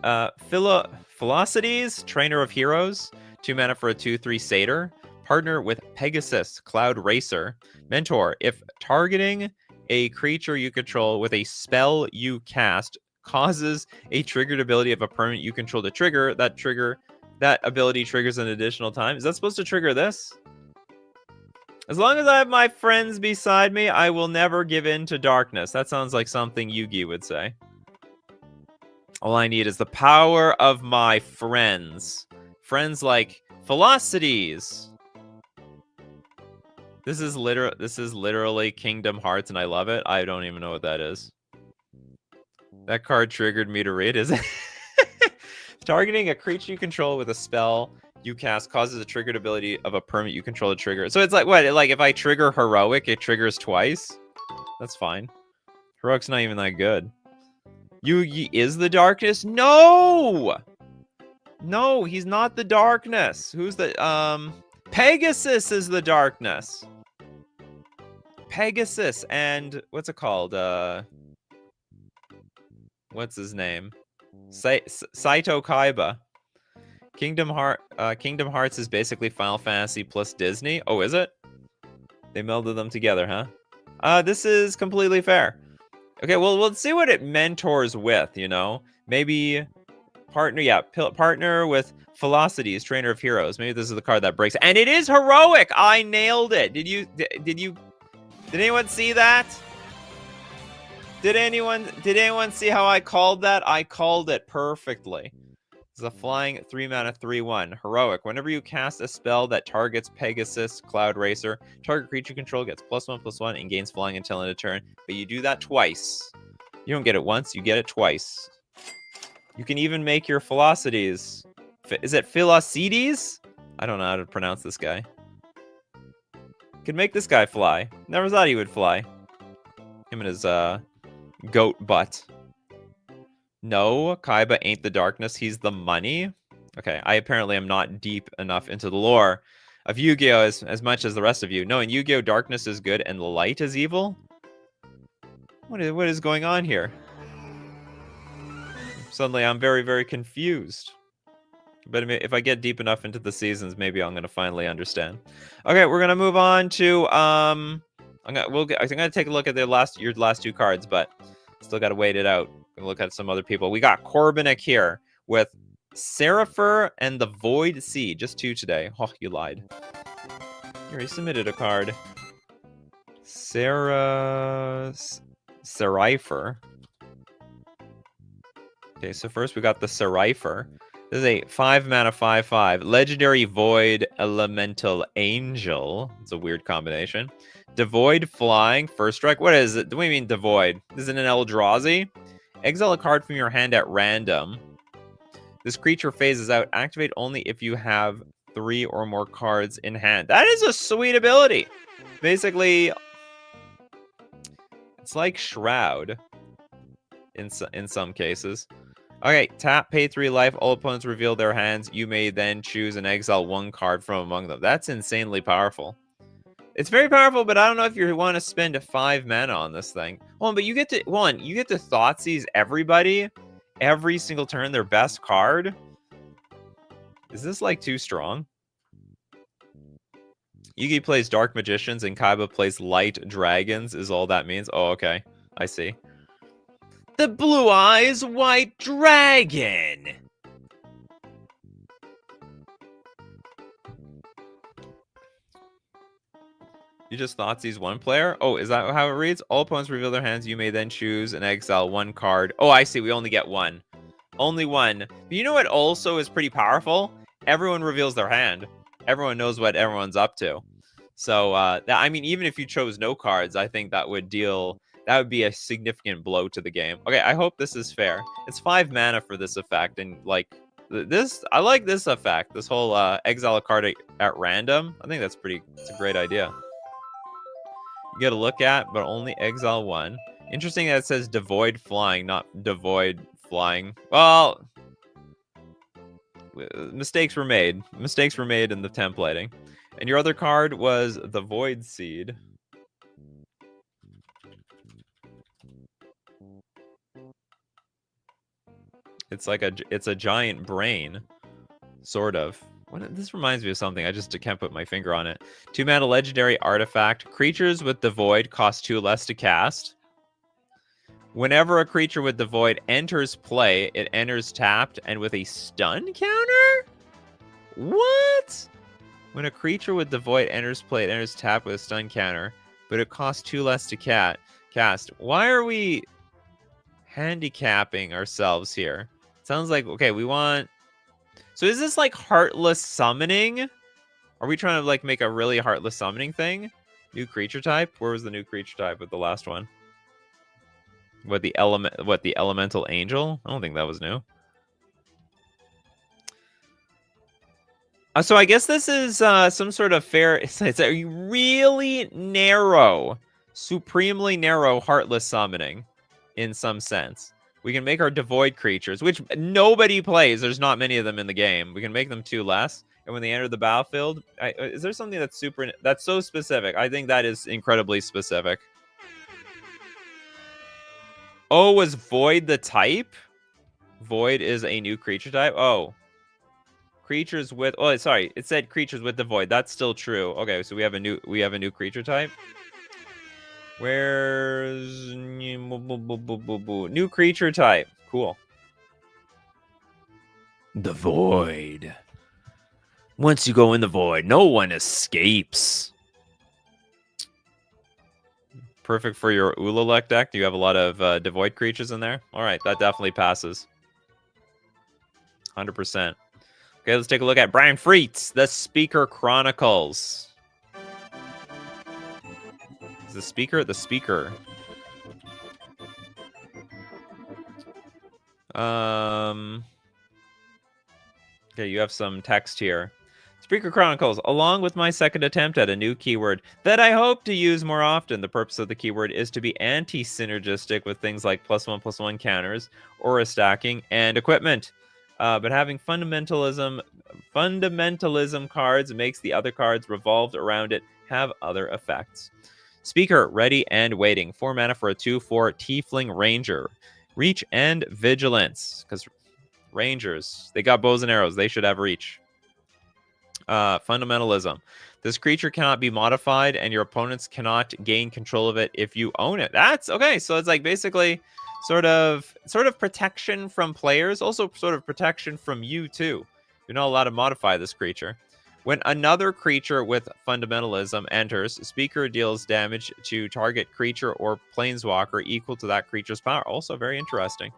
Philocities, Trainer of Heroes. 2 mana for a 2/3 Satyr. Partner with Pegasus, Cloud Racer. Mentor, if targeting a creature you control with a spell you cast causes a triggered ability of a permanent you control to trigger, that ability triggers an additional time. Is that supposed to trigger this? As long as I have my friends beside me, I will never give in to darkness. That sounds like something Yugi would say. All I need is the power of my friends. Friends like Philocities. This is literally Kingdom Hearts, and I love it. I don't even know what that is. That card triggered me to read, is it? Targeting a creature you control with a spell you cast causes a triggered ability of a permanent you control to trigger. So it's like, what? Like, if I trigger Heroic, it triggers twice? That's fine. Heroic's not even that good. Yugi is the darkness? No! No, he's not the darkness. Who's the, Pegasus is the darkness. Pegasus and, what's it called? What's his name? Saito Kaiba. Kingdom Hearts is basically Final Fantasy plus Disney. Oh, is it? They melded them together, huh? This is completely fair. Okay, well, let's see what it mentors with, you know? Maybe partner with Philocities, Trainer of Heroes. Maybe this is the card that breaks. And it is Heroic! I nailed it! Did anyone see that? Did anyone see how I called that? I called it perfectly. It's a flying 3 mana 3/1 Heroic. Whenever you cast a spell that targets Pegasus, Cloud Racer, target creature control gets +1/+1 and gains flying until end of turn. But you do that twice. You don't get it once, you get it twice. You can even make your Philocities. Is it Philocities? I don't know how to pronounce this guy. You can make this guy fly. Never thought he would fly. Him and his goat butt. No, Kaiba ain't the darkness, he's the money. Okay, I apparently am not deep enough into the lore of Yu-Gi-Oh! As much as the rest of you. No, in Yu-Gi-Oh! Darkness is good and light is evil? What is going on here? Suddenly I'm very, very confused. But if I get deep enough into the seasons, maybe I'm gonna finally understand. Okay, we're gonna move on to I'm gonna take a look at your last 2 cards, but still gotta wait it out. Gonna look at some other people. We got Corbinic here with Serapher and the Void Sea. Just 2 today. Oh, you lied. You already submitted a card. Serapher. Okay, so first we got the Serapher. This is a 5 mana 5/5 legendary void elemental angel. It's a weird combination. Devoid flying first strike. What is it? Do we mean devoid? Is it an Eldrazi? Exile a card from your hand at random. This creature phases out. Activate only if you have 3 or more cards in hand. That is a sweet ability. Basically, it's like Shroud in some cases. Okay, tap, pay 3 life. All opponents reveal their hands. You may then choose and exile 1 card from among them. That's insanely powerful. It's very powerful, but I don't know if you want to spend 5 mana on this thing. But you get to Thoughtseize everybody every single turn, their best card. Is this like too strong? Yugi plays Dark Magicians and Kaiba plays Light Dragons is all that means. Oh, okay. I see. The Blue Eyes White Dragon! You just Thoughtseize 1 player? Oh, is that how it reads? All opponents reveal their hands. You may then choose and exile 1 card. Oh, I see. We only get 1. Only 1. But you know what also is pretty powerful? Everyone reveals their hand. Everyone knows what everyone's up to. So, I mean, even if you chose no cards, I think that would be a significant blow to the game. Okay, I hope this is fair. It's 5 mana for this effect, and like I like this effect. This whole exile a card at random. I think it's a great idea. You get a look at, but only exile 1. Interesting that it says devoid flying, not devoid flying. Well, mistakes were made. Mistakes were made in the templating. And your other card was the Void Seed. It's like it's a giant brain, sort of. This reminds me of something. I just can't put my finger on it. 2 mana legendary artifact. Creatures with the Void cost 2 less to cast. Whenever a creature with the Void enters play, it enters tapped and with a stun counter? What? When a creature with the Void enters play, it enters tapped with a stun counter, but it costs 2 less to cast. Why are we handicapping ourselves here? Sounds like, okay, we want... So is this like Heartless Summoning? Are we trying to like make a really Heartless Summoning thing? New creature type? Where was the new creature type with the last one? The Elemental Angel? I don't think that was new. So I guess this is some sort of fair... It's a really narrow, supremely narrow Heartless Summoning in some sense. We can make our devoid creatures, which nobody plays. There's not many of them in the game. We can make them 2 less. And when they enter the battlefield, is there something that's so specific? I think that is incredibly specific. Oh, was Void the type? Void is a new creature type? Oh. Creatures with... Oh, sorry. It said creatures with the Void. That's still true. Okay, so we have a new creature type. Where's new creature type? Cool. The Void. Once you go in the Void, no one escapes. Perfect for your Ulalek deck. Do you have a lot of devoid creatures in there? All right, that definitely passes. 100%. Okay, let's take a look at Brian Freets, The Speaker Chronicles. Is the speaker? The speaker. Okay, you have some text here. Speaker Chronicles, along with my second attempt at a new keyword that I hope to use more often. The purpose of the keyword is to be anti-synergistic with things like +1/+1 counters, aura stacking, and equipment. But having fundamentalism cards makes the other cards revolved around it have other effects. Speaker, ready and waiting. 4 mana for a 2/4 Tiefling Ranger. Reach and Vigilance. Because Rangers, they got bows and arrows. They should have reach. Fundamentalism. This creature cannot be modified, and your opponents cannot gain control of it if you own it. That's okay. So it's like basically sort of protection from players, also sort of protection from you too. You're not allowed to modify this creature. When another creature with fundamentalism enters, Speaker deals damage to target creature or planeswalker equal to that creature's power. Also very interesting.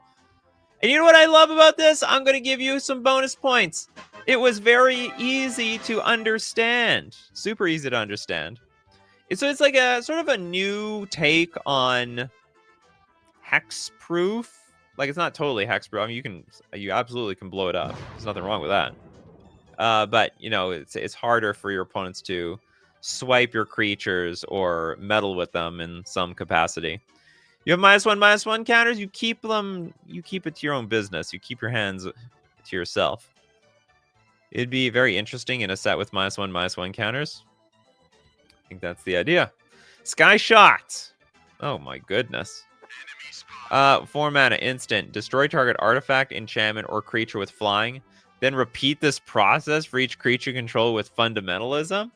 And you know what I love about this? I'm going to give you some bonus points. It was very easy to understand. Super easy to understand. So it's like a sort of a new take on hexproof. Like, it's not totally hexproof. I mean, you absolutely can blow it up. There's nothing wrong with that. But, you know, it's harder for your opponents to swipe your creatures or meddle with them in some capacity. You have -1/-1 counters. You keep them. You keep it to your own business. You keep your hands to yourself. It'd be very interesting in a set with -1/-1 counters. I think that's the idea. Sky Shot. Oh my goodness. 4 mana instant. Destroy target artifact, enchantment, or creature with flying. Then repeat this process for each creature you control with fundamentalism.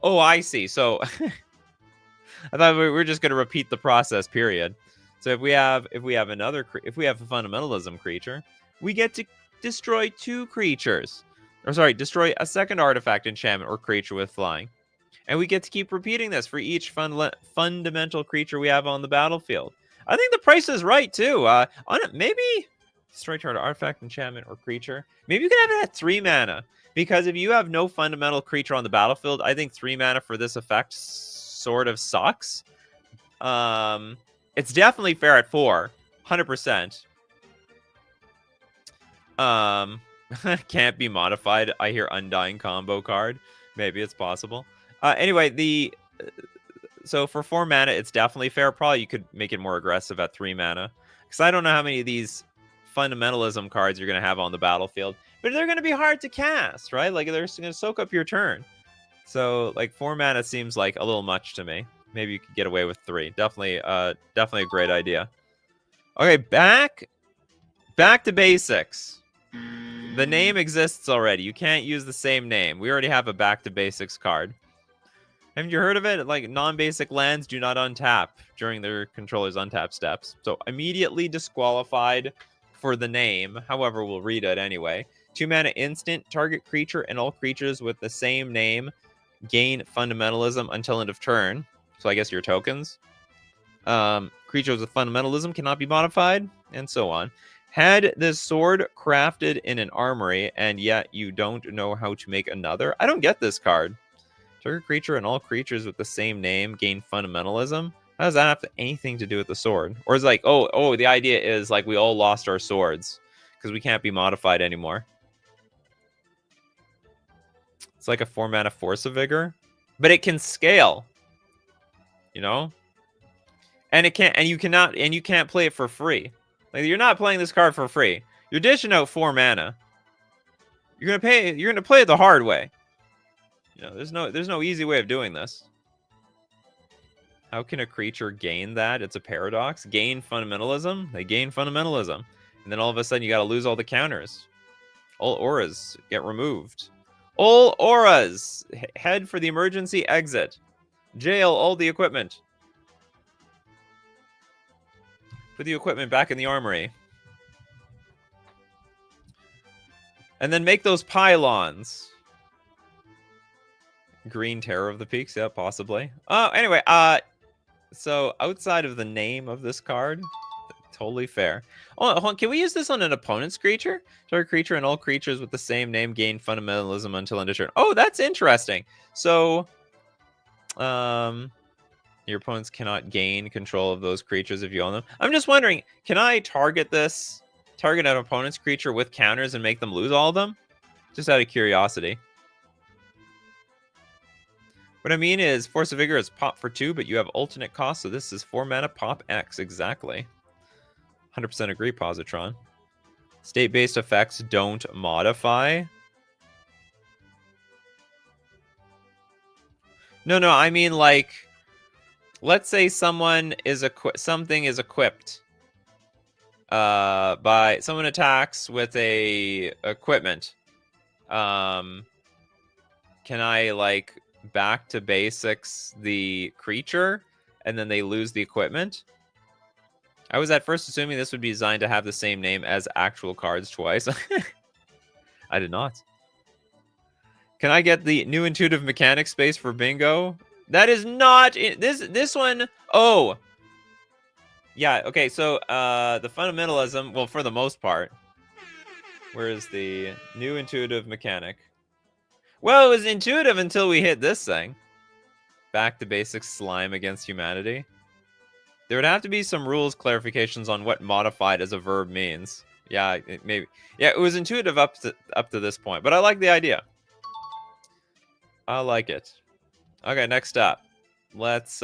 Oh, I see. So I thought we were just going to repeat the process. Period. So if we have a fundamentalism creature, we get to destroy 2 creatures. Or sorry, destroy a second artifact, enchantment, or creature with flying. And we get to keep repeating this for each fundamental creature we have on the battlefield. I think the price is right, too. Maybe destroy target artifact, enchantment, or creature. Maybe you can have it at 3 mana. Because if you have no fundamental creature on the battlefield, I think 3 mana for this effect sort of sucks. It's definitely fair at 4. 100%. Can't be modified. I hear Undying combo card. Maybe it's possible. Anyway, so for 4 mana, it's definitely fair. Probably you could make it more aggressive at 3 mana. Because I don't know how many of these fundamentalism cards you're going to have on the battlefield. But they're going to be hard to cast, right? Like, they're going to soak up your turn. So, like, 4 mana seems like a little much to me. Maybe you could get away with 3. Definitely a great idea. Okay, back to basics. The name exists already. You can't use the same name. We already have a back to basics card. Haven't you heard of it? Like, non-basic lands do not untap during their controller's untap steps. So immediately disqualified for the name. However, we'll read it anyway. 2 mana instant. Target creature and all creatures with the same name gain fundamentalism until end of turn. So I guess your tokens. Creatures with fundamentalism cannot be modified, and so on. Had this sword crafted in an armory, and yet you don't know how to make another? I don't get this card. Target creature and all creatures with the same name gain fundamentalism. How does that have anything to do with the sword? Or is it like, oh, the idea is like we all lost our swords because we can't be modified anymore. It's like a 4 mana Force of Vigor, but it can scale. You know, and you can't play it for free. Like, you're not playing this card for free. You're dishing out 4 mana. You're gonna play it the hard way. You know, there's no easy way of doing this. How can a creature gain that? It's a paradox. Gain fundamentalism. They gain fundamentalism, and then all of a sudden you got to lose all the counters. All auras get removed. All auras head for the emergency exit. Jail all the equipment. Put the equipment back in the armory. And then make those pylons. Green Terror of the Peaks, yeah, possibly. Anyway, so outside of the name of this card, totally fair. Oh, can we use this on an opponent's creature? Target creature and all creatures with the same name gain fundamentalism until end of turn. Oh, that's interesting. So, your opponents cannot gain control of those creatures if you own them. I'm just wondering, can I target an opponent's creature with counters and make them lose all of them? Just out of curiosity. What I mean is, Force of Vigor is pop for 2, but you have alternate cost, so this is 4 mana pop X, exactly. 100% agree, Positron. State-based effects don't modify. No, I mean, like, let's say something is equipped by someone attacks with a equipment. Can I, like, back to basics the creature and then they lose the equipment? I was at first assuming this would be designed to have the same name as actual cards twice. I did not. Can I get the new intuitive mechanic space for bingo? That is not this one. Oh, yeah. Okay, so the fundamentalism, well, for the most part. Where is the new intuitive mechanic? Well, it was intuitive until we hit this thing. Back to basics, slime against humanity. There would have to be some rules clarifications on what modified as a verb means. Yeah, maybe. Yeah, it was intuitive up to this point, but I like the idea. I like it. Okay, next up. Let's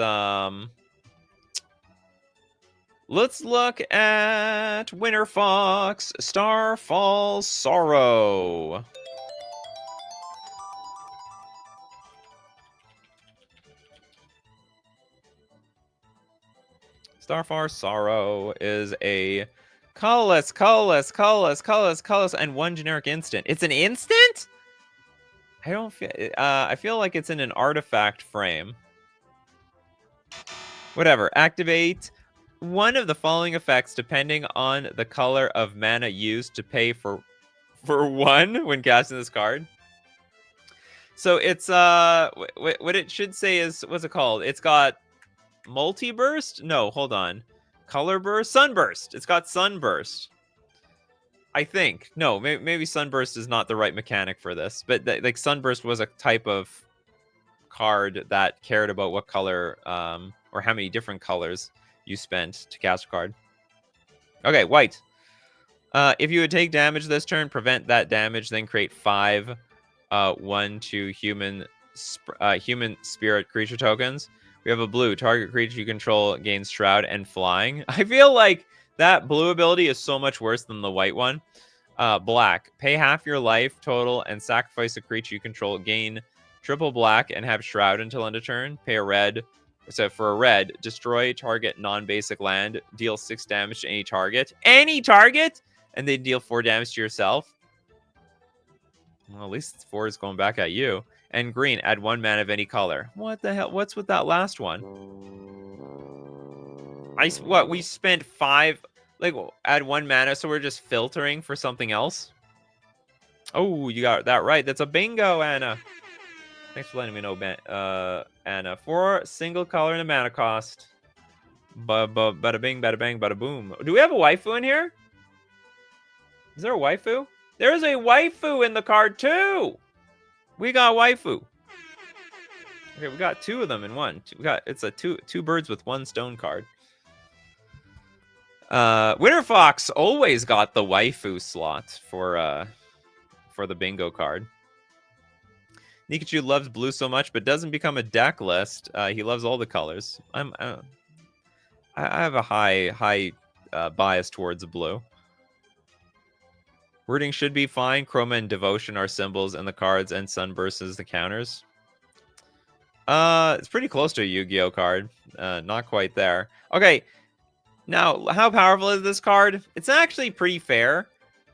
Let's look at Winter Fox, Starfall Sorrow. Starfall Sorrow is a colorless, and one generic instant. It's an instant? I don't feel. I feel like it's in an artifact frame. Whatever. Activate one of the following effects depending on the color of mana used to pay for one when casting this card. So it's what it should say is, what's it called? It's got multi-burst? No, hold on. Color burst? Sunburst. It's got sunburst. I think. No, maybe sunburst is not the right mechanic for this, but like sunburst was a type of card that cared about what color or how many different colors you spent to cast a card. Okay, white. If you would take damage this turn, prevent that damage, then create 5 1/2 human spirit creature tokens. We have a blue. Target creature you control gains Shroud and Flying. I feel like that blue ability is so much worse than the white one. Black. Pay half your life total and sacrifice a creature you control. Gain triple black and have Shroud until end of turn. Pay a red. So for a red, destroy target non-basic land. Deal 6 damage to any target. Any target! And then deal 4 damage to yourself. Well, at least 4 is going back at you. And green, add 1 mana of any color. What the hell? What's with that last one? We spent 5, like, add 1 mana, so we're just filtering for something else? Oh, you got that right. That's a bingo, Anna. Thanks for letting me know, Anna. 4 single color and a mana cost. Bada bing, bada bang, bada boom. Do we have a waifu in here? Is there a waifu? There's a waifu in the card, too! We got waifu. Okay, we got 2 of them in one. It's a two birds with 1 stone card. Winter Fox always got the waifu slot for the bingo card. Nikachu loves blue so much, but doesn't become a deck list. He loves all the colors. I have a high bias towards blue. Wording should be fine. Chroma and Devotion are symbols in the cards, and Sunburst is the counters. It's pretty close to a Yu-Gi-Oh card. Not quite there. Okay, now how powerful is this card? It's actually pretty fair.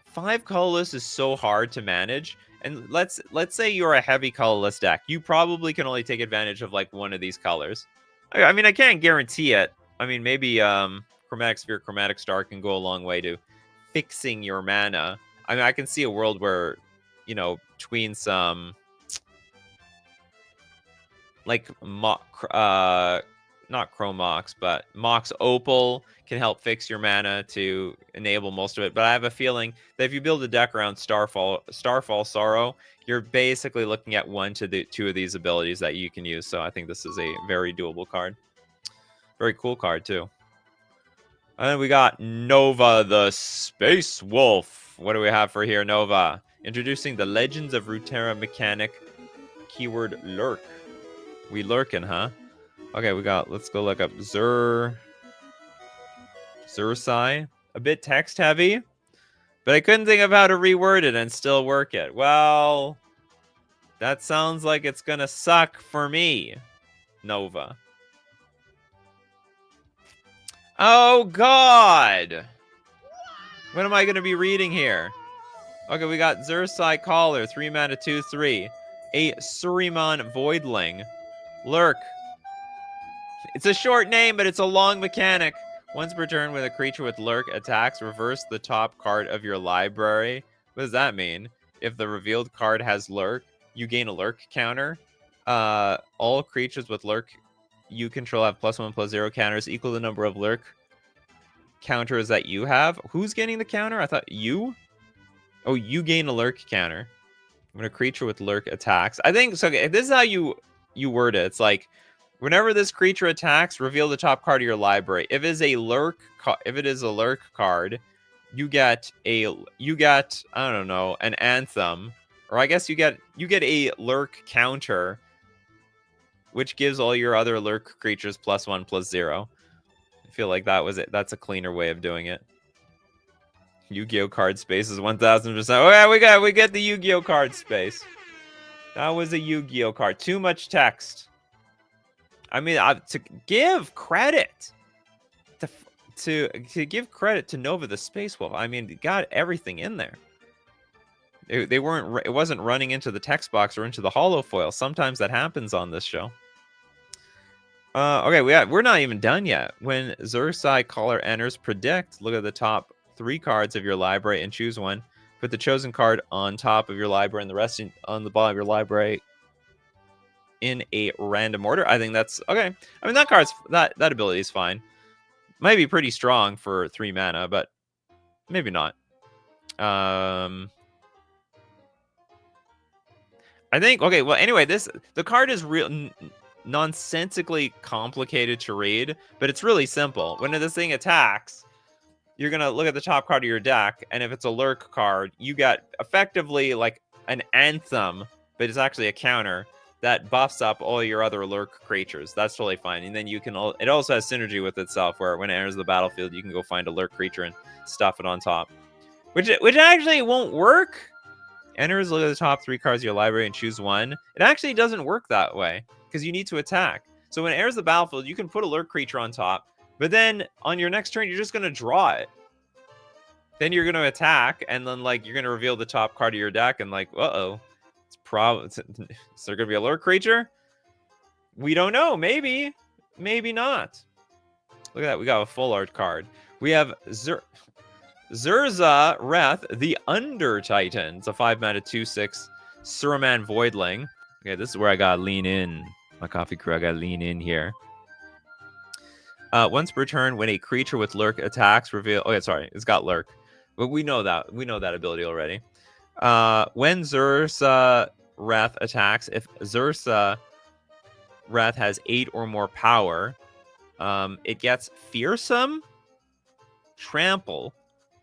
5 colorless is so hard to manage, and let's say you're a heavy colorless deck. You probably can only take advantage of like one of these colors. I mean, I can't guarantee it. I mean, maybe Chromatic Sphere, Chromatic Star can go a long way to fixing your mana. I mean, I can see a world where, you know, between some, like, not Chromox, but Mox Opal can help fix your mana to enable most of it. But I have a feeling that if you build a deck around Starfall Sorrow, you're basically looking at 1 to 2 of these abilities that you can use. So I think this is a very doable card. Very cool card, too. And then we got Nova the Space Wolf. What do we have for here, Nova? Introducing the Legends of Runeterra mechanic. Keyword lurk. We lurking, huh? Okay, let's go look up Zursai. A bit text heavy, but I couldn't think of how to reword it and still work it. Well, that sounds like it's gonna suck for me, Nova. Oh, God! What am I going to be reading here? Okay, we got Zursai Caller, 3 mana, 2/3. A Surimon Voidling. Lurk. It's a short name, but it's a long mechanic. Once per turn, when a creature with Lurk attacks, reverse the top card of your library. What does that mean? If the revealed card has Lurk, you gain a Lurk counter. All creatures with Lurk you control have +1/+0 counters equal the number of Lurk counters that you have. Who's getting the counter? I thought you? Oh, you gain a Lurk counter when a creature with Lurk attacks. I think so. Okay, this is how you word it. It's like, whenever this creature attacks, reveal the top card of your library. If it is a Lurk card, you get I don't know, an Anthem, or I guess you get a Lurk counter, which gives all your other Lurk creatures +1/+0. feel like that was it. That's a cleaner way of doing it. Yu-Gi-Oh card space is 1000%. Oh yeah, we get the Yu-Gi-Oh card space. That was a Yu-Gi-Oh card. Too much text. I mean, to give credit to give credit to Nova the Space Wolf. I mean, got everything in there. They weren't. It wasn't running into the text box or into the holo foil. Sometimes that happens on this show. Okay, we're not even done yet. When Zursai Caller enters, predict. Look at the top 3 cards of your library and choose one. Put the chosen card on top of your library and the rest on the bottom of your library in a random order. I think that's okay. I mean, that ability is fine. Might be pretty strong for 3 mana, but maybe not. I think, okay, well, anyway, the card is nonsensically complicated to read, but it's really simple. When this thing attacks, you're going to look at the top card of your deck, and if it's a lurk card, you get effectively like an anthem, but it's actually a counter that buffs up all your other lurk creatures. That's totally fine. And then you can, it also has synergy with itself, where when it enters the battlefield, you can go find a lurk creature and stuff it on top, which actually won't work. Enters, look at the top 3 cards of your library and choose one. It actually doesn't work that way because you need to attack. So when it enters the battlefield, you can put a lurk creature on top, but then on your next turn, you're just going to draw it. Then you're going to attack, and then like you're going to reveal the top card of your deck, and like, is there going to be a lurk creature? We don't know. Maybe not. Look at that. We got a full art card. We have Zurza Wrath, the Under Titan. It's a 5-mana 2/6 Suraman Voidling. Okay, this is where I gotta lean in. My coffee crew, I gotta lean in here. Once per turn, when a creature with lurk attacks, reveal. Oh yeah, sorry, it's got lurk, but we know that ability already. When Zurza Wrath attacks, if Zurza Wrath has 8 or more power, it gets Fearsome, Trample,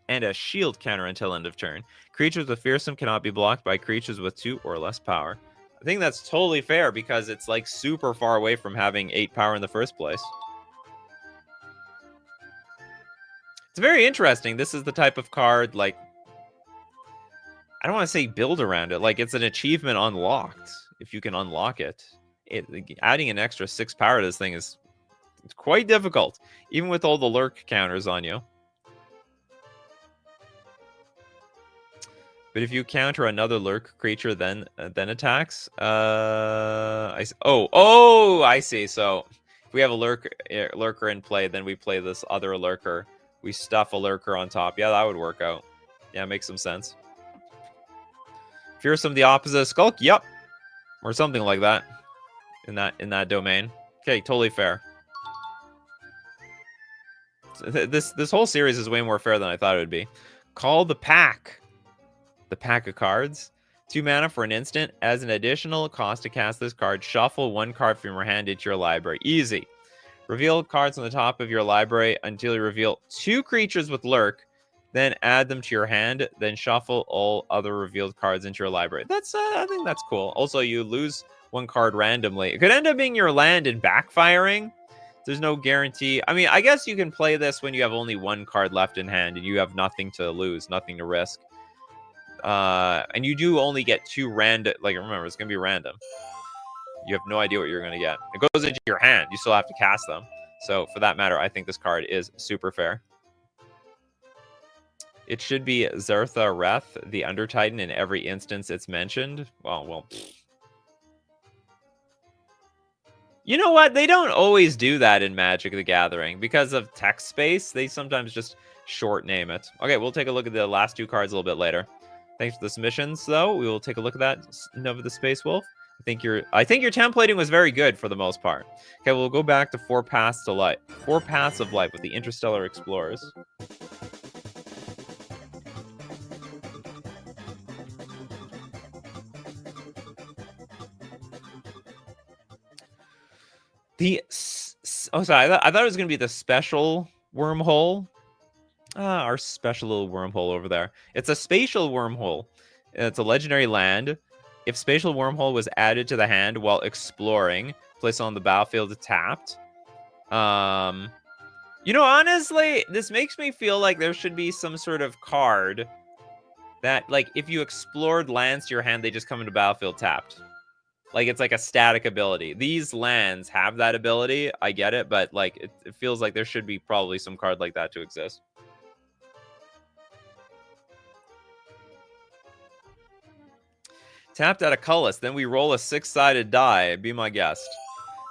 and a shield counter until end of turn. Creatures with Fearsome cannot be blocked by creatures with 2 or less power. I think that's totally fair because it's like super far away from having 8 power in the first place. It's very interesting. This is the type of card, like, I don't want to say build around it. Like, it's an achievement unlocked if you can unlock it. Adding an extra 6 power to this thing it's quite difficult, even with all the lurk counters on you. But if you counter another lurk creature, then attacks. I see. So if we have a lurker in play, then we play this other lurker. We stuff a lurker on top. Yeah, that would work out. Yeah, makes some sense. Fearsome, the opposite of Skulk. Yep, or something like that. In that domain. Okay, totally fair. This whole series is way more fair than I thought it would be. Call the pack. The pack of cards. 2 mana for an instant. As an additional cost to cast this card, shuffle 1 card from your hand into your library. Easy. Reveal cards on the top of your library until you reveal 2 creatures with lurk. Then add them to your hand. Then shuffle all other revealed cards into your library. That's I think that's cool. Also, you lose 1 card randomly. It could end up being your land and backfiring. There's no guarantee. I mean, I guess you can play this when you have only 1 card left in hand and you have nothing to lose, nothing to risk. And you do only get 2 random. Like, remember, it's gonna be random. You have no idea what you're gonna get. It goes into your hand. You still have to cast them. So for that matter, I think this card is super fair. It should be Zertha Wrath, the Under Titan, in every instance it's mentioned. Well. You know what? They don't always do that in Magic the Gathering. Because of text space, they sometimes just short name it. Okay, we'll take a look at the last 2 cards a little bit later. Thanks for the submissions, though. We will take a look at that. Nova the Space Wolf. I think your templating was very good for the most part. Okay, we'll go back to 4 Paths to Light. 4 Paths of Light with the Interstellar Explorers. Sorry, I thought it was going to be the special wormhole. Our special little wormhole over there. It's a spatial wormhole. It's a legendary land. If spatial wormhole was added to the hand while exploring, placed on the battlefield tapped. You know, honestly, this makes me feel like there should be some sort of card that, like, if you explored lands to your hand, they just come into battlefield tapped. Like, it's like a static ability. These lands have that ability. I get it, but, like, it feels like there should be probably some card like that to exist. Tapped at a colorless, then we roll a 6-sided die. Be my guest.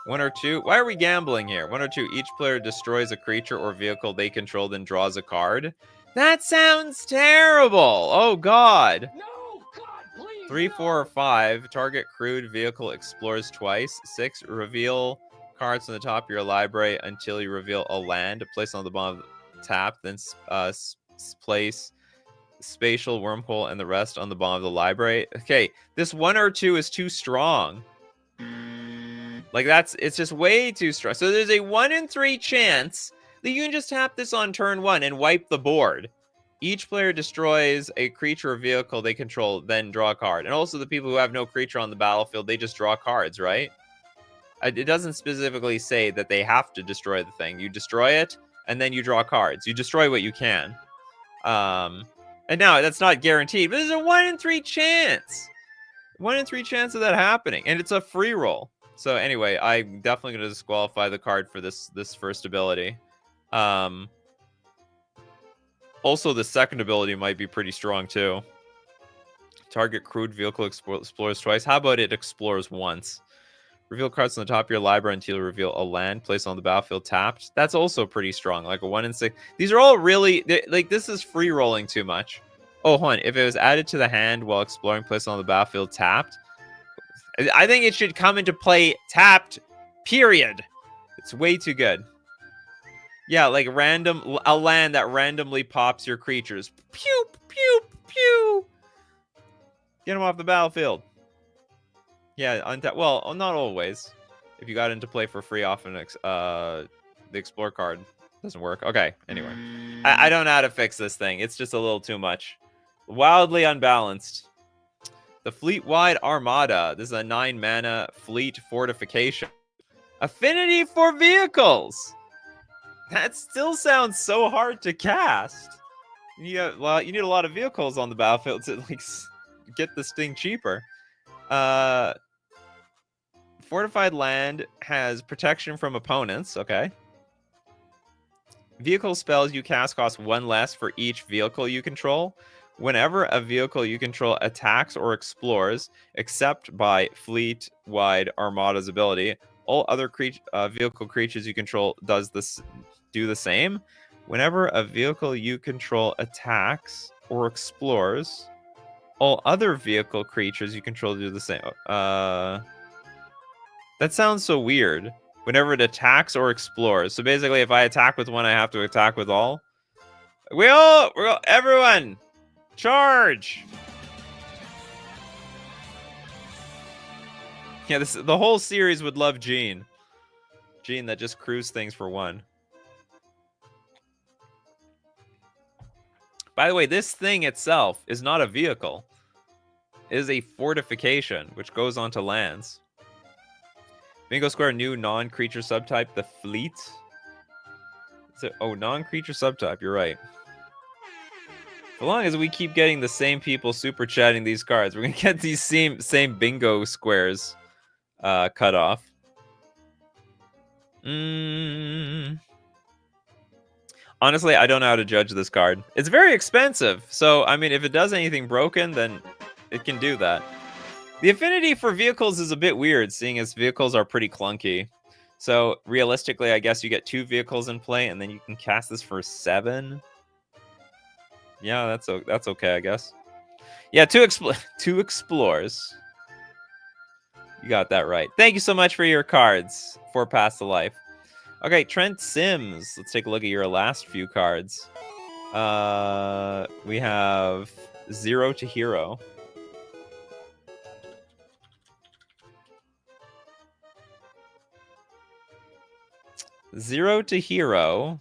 1 or 2. Why are we gambling here? 1 or 2. Each player destroys a creature or vehicle they control, then draws a card. That sounds terrible. Oh, God. No, God, please. 3, 4, or 5. Target crude vehicle explores twice. 6. Reveal cards from the top of your library until you reveal a land. Place on the bottom tap. Then place spatial wormhole and the rest on the bottom of the library. Okay, this 1 or 2 is too strong. Like, it's just way too strong. So there's a 1 in 3 chance that you can just tap this on turn 1 and wipe the board. Each player destroys a creature or vehicle they control, then draw a card. And also the people who have no creature on the battlefield, they just draw cards, right? It doesn't specifically say that they have to destroy the thing. You destroy it, and then you draw cards. You destroy what you can. And now, that's not guaranteed, but there's a 1 in 3 chance. 1 in 3 chance of that happening. And it's a free roll. So anyway, I'm definitely going to disqualify the card for this first ability. Also, the second ability might be pretty strong, too. Target crude vehicle explores twice. How about it explores once? Reveal cards on the top of your library until you reveal a land. Place on the battlefield tapped. That's also pretty strong. Like a 1 in 6. These are all really... Like, this is free rolling too much. Oh, hold on. If it was added to the hand while exploring, place on the battlefield tapped. I think it should come into play tapped, period. It's way too good. Yeah, like a land that randomly pops your creatures. Pew, pew, pew. Get them off the battlefield. Yeah, well, not always. If you got into play for free, often the explore card doesn't work. Okay, anyway. I don't know how to fix this thing. It's just a little too much. Wildly unbalanced. The Fleet-wide Armada. This is a 9-mana fleet fortification. Affinity for vehicles. That still sounds so hard to cast. You need a lot of vehicles on the battlefield to like get this thing cheaper. Fortified land has protection from opponents. Okay. Vehicle spells you cast cost 1 less for each vehicle you control. Whenever a vehicle you control attacks or explores, except by Fleet-wide Armada's ability, all other vehicle creatures you control do the same. Whenever a vehicle you control attacks or explores, all other vehicle creatures you control do the same. That sounds so weird. Whenever it attacks or explores. So basically, if I attack with one, I have to attack with all. Everyone, charge! Yeah, the whole series would love Gene. Gene that just crews things for 1. By the way, this thing itself is not a vehicle. It is a fortification, which goes onto lands. Bingo Square, new non-creature subtype, the Fleet. Non-creature subtype, you're right. As long as we keep getting the same people super chatting these cards, we're going to get these same bingo squares cut off. Honestly, I don't know how to judge this card. It's very expensive. So, I mean, if it does anything broken, then it can do that. The affinity for vehicles is a bit weird, seeing as vehicles are pretty clunky. So, realistically, I guess you get 2 vehicles in play, and then you can cast this for 7. Yeah, that's okay, I guess. Yeah, 2 explores. You got that right. Thank you so much for your cards for Pass the Life. Okay, Trent Sims. Let's take a look at your last few cards. We have 0 to Hero. Zero to Hero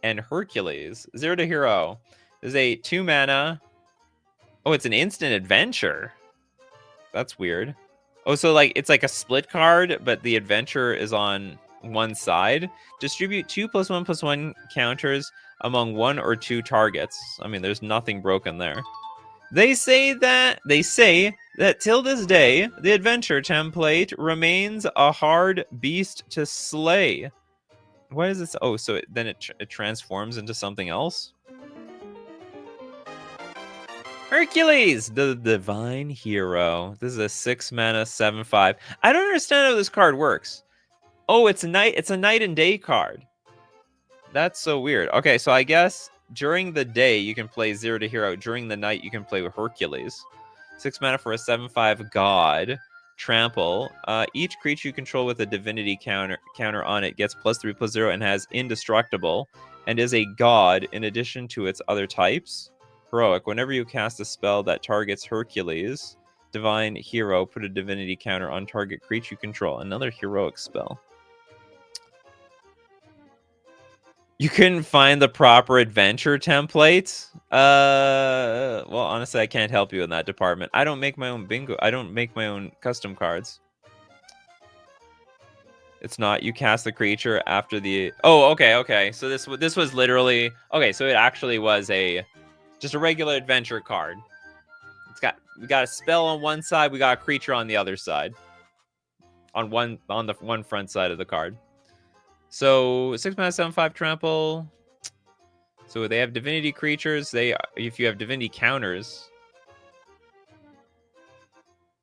and Hercules. 0 to Hero is a 2-mana. Oh, it's an instant adventure. That's weird. Oh, so like it's like a split card, but the adventure is on one side. Distribute 2+1/+1 counters among 1 or 2 targets. I mean, there's nothing broken there. They say that till this day, the adventure template remains a hard beast to slay. What is this? Oh, so then it transforms into something else? Hercules, the divine hero. This is a 6-mana 7/5. I don't understand how this card works. Oh, it's a night and day card. That's so weird. Okay, so I guess during the day you can play 0 to hero. During the night you can play with Hercules. 6 mana for a 7/5 god. Trample. Each creature you control with a divinity counter on it gets +3/+0 and has indestructible and is a god in addition to its other types. Heroic. Whenever you cast a spell that targets Hercules, divine hero, put a divinity counter on target creature you control. Another heroic spell. You couldn't find the proper adventure template? Well, honestly, I can't help you in that department. I don't make my own bingo. I don't make my own custom cards. It's not. You cast the creature after the... Oh, okay. So this was literally... Okay, so it actually was just a regular adventure card. We got a spell on one side, we got a creature on the other side. On the one front side of the card. So 6 mana 7/5 trample. So they have divinity creatures. If you have divinity counters.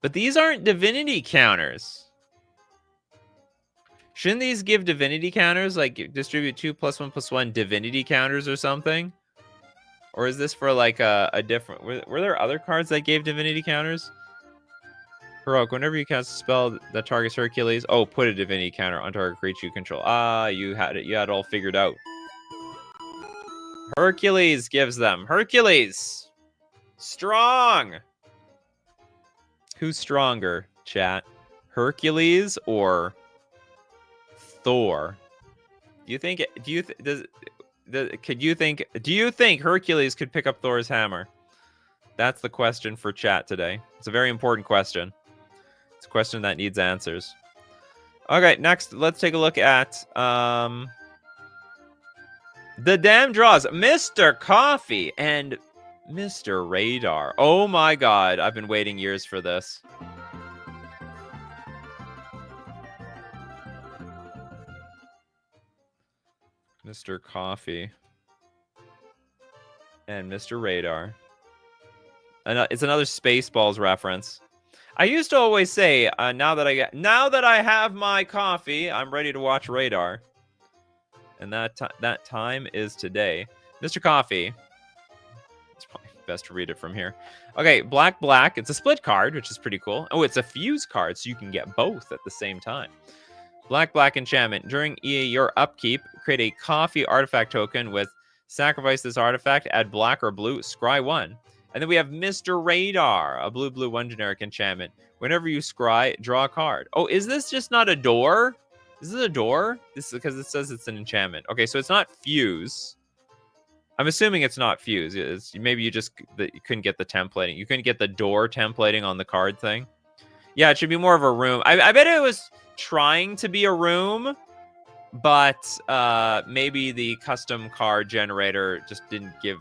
But these aren't divinity counters. Shouldn't these give divinity counters? Like distribute 2+1/+1 divinity counters or something? Or is this for like a different... Were there other cards that gave divinity counters? Heroic. Whenever you cast a spell that targets Hercules, put a divinity counter on target creature you control. You had it all figured out. Hercules gives them. Hercules! Strong! Who's stronger, chat? Hercules or Thor? Do you think Hercules could pick up Thor's hammer? That's the question for chat today. It's a very important question. It's a question that needs answers. Okay, next, let's take a look at the damn draws. Mr. Coffee and Mr. Radar. Oh my god, I've been waiting years for this. Mr. Coffee and Mr. Radar. It's another Spaceballs reference. I used to always say, now that I have my coffee, I'm ready to watch Radar. And that time is today. Mr. Coffee. It's probably best to read it from here. Okay, black. It's a split card, which is pretty cool. Oh, it's a fuse card, so you can get both at the same time. Black enchantment. During your upkeep, create a coffee artifact token with sacrifice this artifact, add black or blue, scry 1. And then we have Mr. Radar, a blue 1 generic enchantment. Whenever you scry, draw a card. Oh, is this just not a door? Is this a door? This is because it says it's an enchantment. Okay, so it's not fuse. I'm assuming it's not fuse. Maybe you couldn't get the templating. You couldn't get the door templating on the card thing. Yeah, it should be more of a room. I bet it was trying to be a room, but maybe the custom card generator just didn't give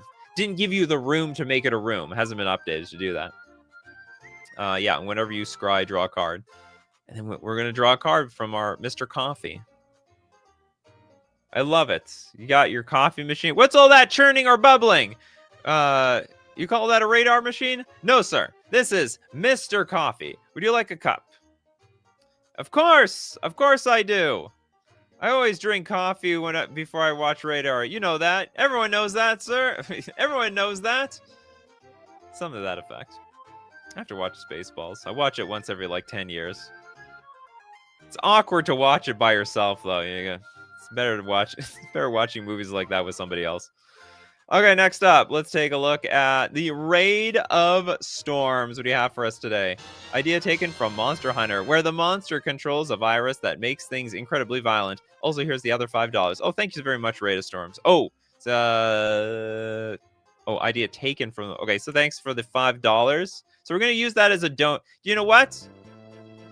you the room to make it a room. It hasn't been updated to do that. Yeah, whenever you scry, draw a card. And then we're going to draw a card from our Mr. Coffee. I love it. You got your coffee machine. What's all that churning or bubbling? You call that a radar machine? No, sir. This is Mr. Coffee. Would you like a cup? Of course I do. I always drink coffee before I watch Radar. You know that. Everyone knows that, sir. Everyone knows that. Something to that effect. I have to watch Spaceballs. I watch it once every like 10 years. It's awkward to watch it by yourself, though. It's better to watch. It's better watching movies like that with somebody else. Okay, next up, let's take a look at the Raid of Storms. What do you have for us today? Idea taken from Monster Hunter, where the monster controls a virus that makes things incredibly violent. Also, here's the other $5. Oh, thank you very much, Raid of Storms. Oh, it's, idea taken from... Okay, so thanks for the $5. So we're going to use that as a don't... You know what?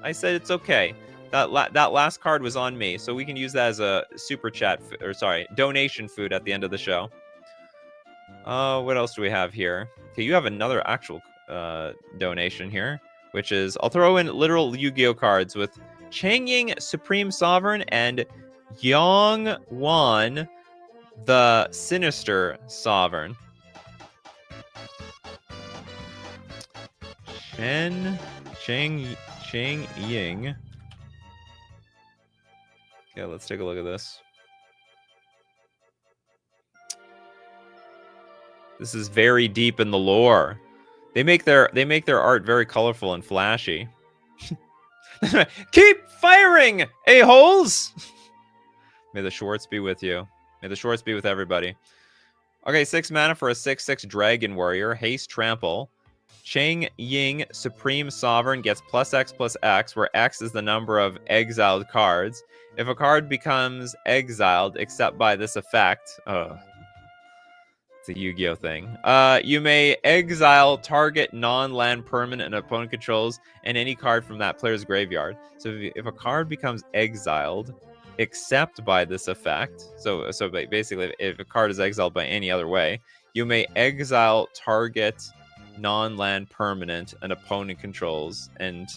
I said it's okay. That last card was on me, so we can use that as a super chat, or sorry, donation food at the end of the show. What else do we have here? Okay, you have another actual donation here, which is I'll throw in literal Yu-Gi-Oh cards with Changying Supreme Sovereign and Yong-Wan the Sinister Sovereign. Chang Ying. Okay, let's take a look at this. This is very deep in the lore. They make their art very colorful and flashy. Keep firing, a-holes! May the Schwartz be with you. May the Schwartz be with everybody. Okay, 6 mana for a 6/6 Dragon Warrior. Haste Trample. Chang Ying Supreme Sovereign gets +X/+X, where X is the number of exiled cards. If a card becomes exiled, except by this effect... it's a Yu-Gi-Oh thing. You may exile target non-land permanent an opponent controls and any card from that player's graveyard. So if a card becomes exiled, except by this effect, so basically if a card is exiled by any other way, you may exile target non-land permanent an opponent controls and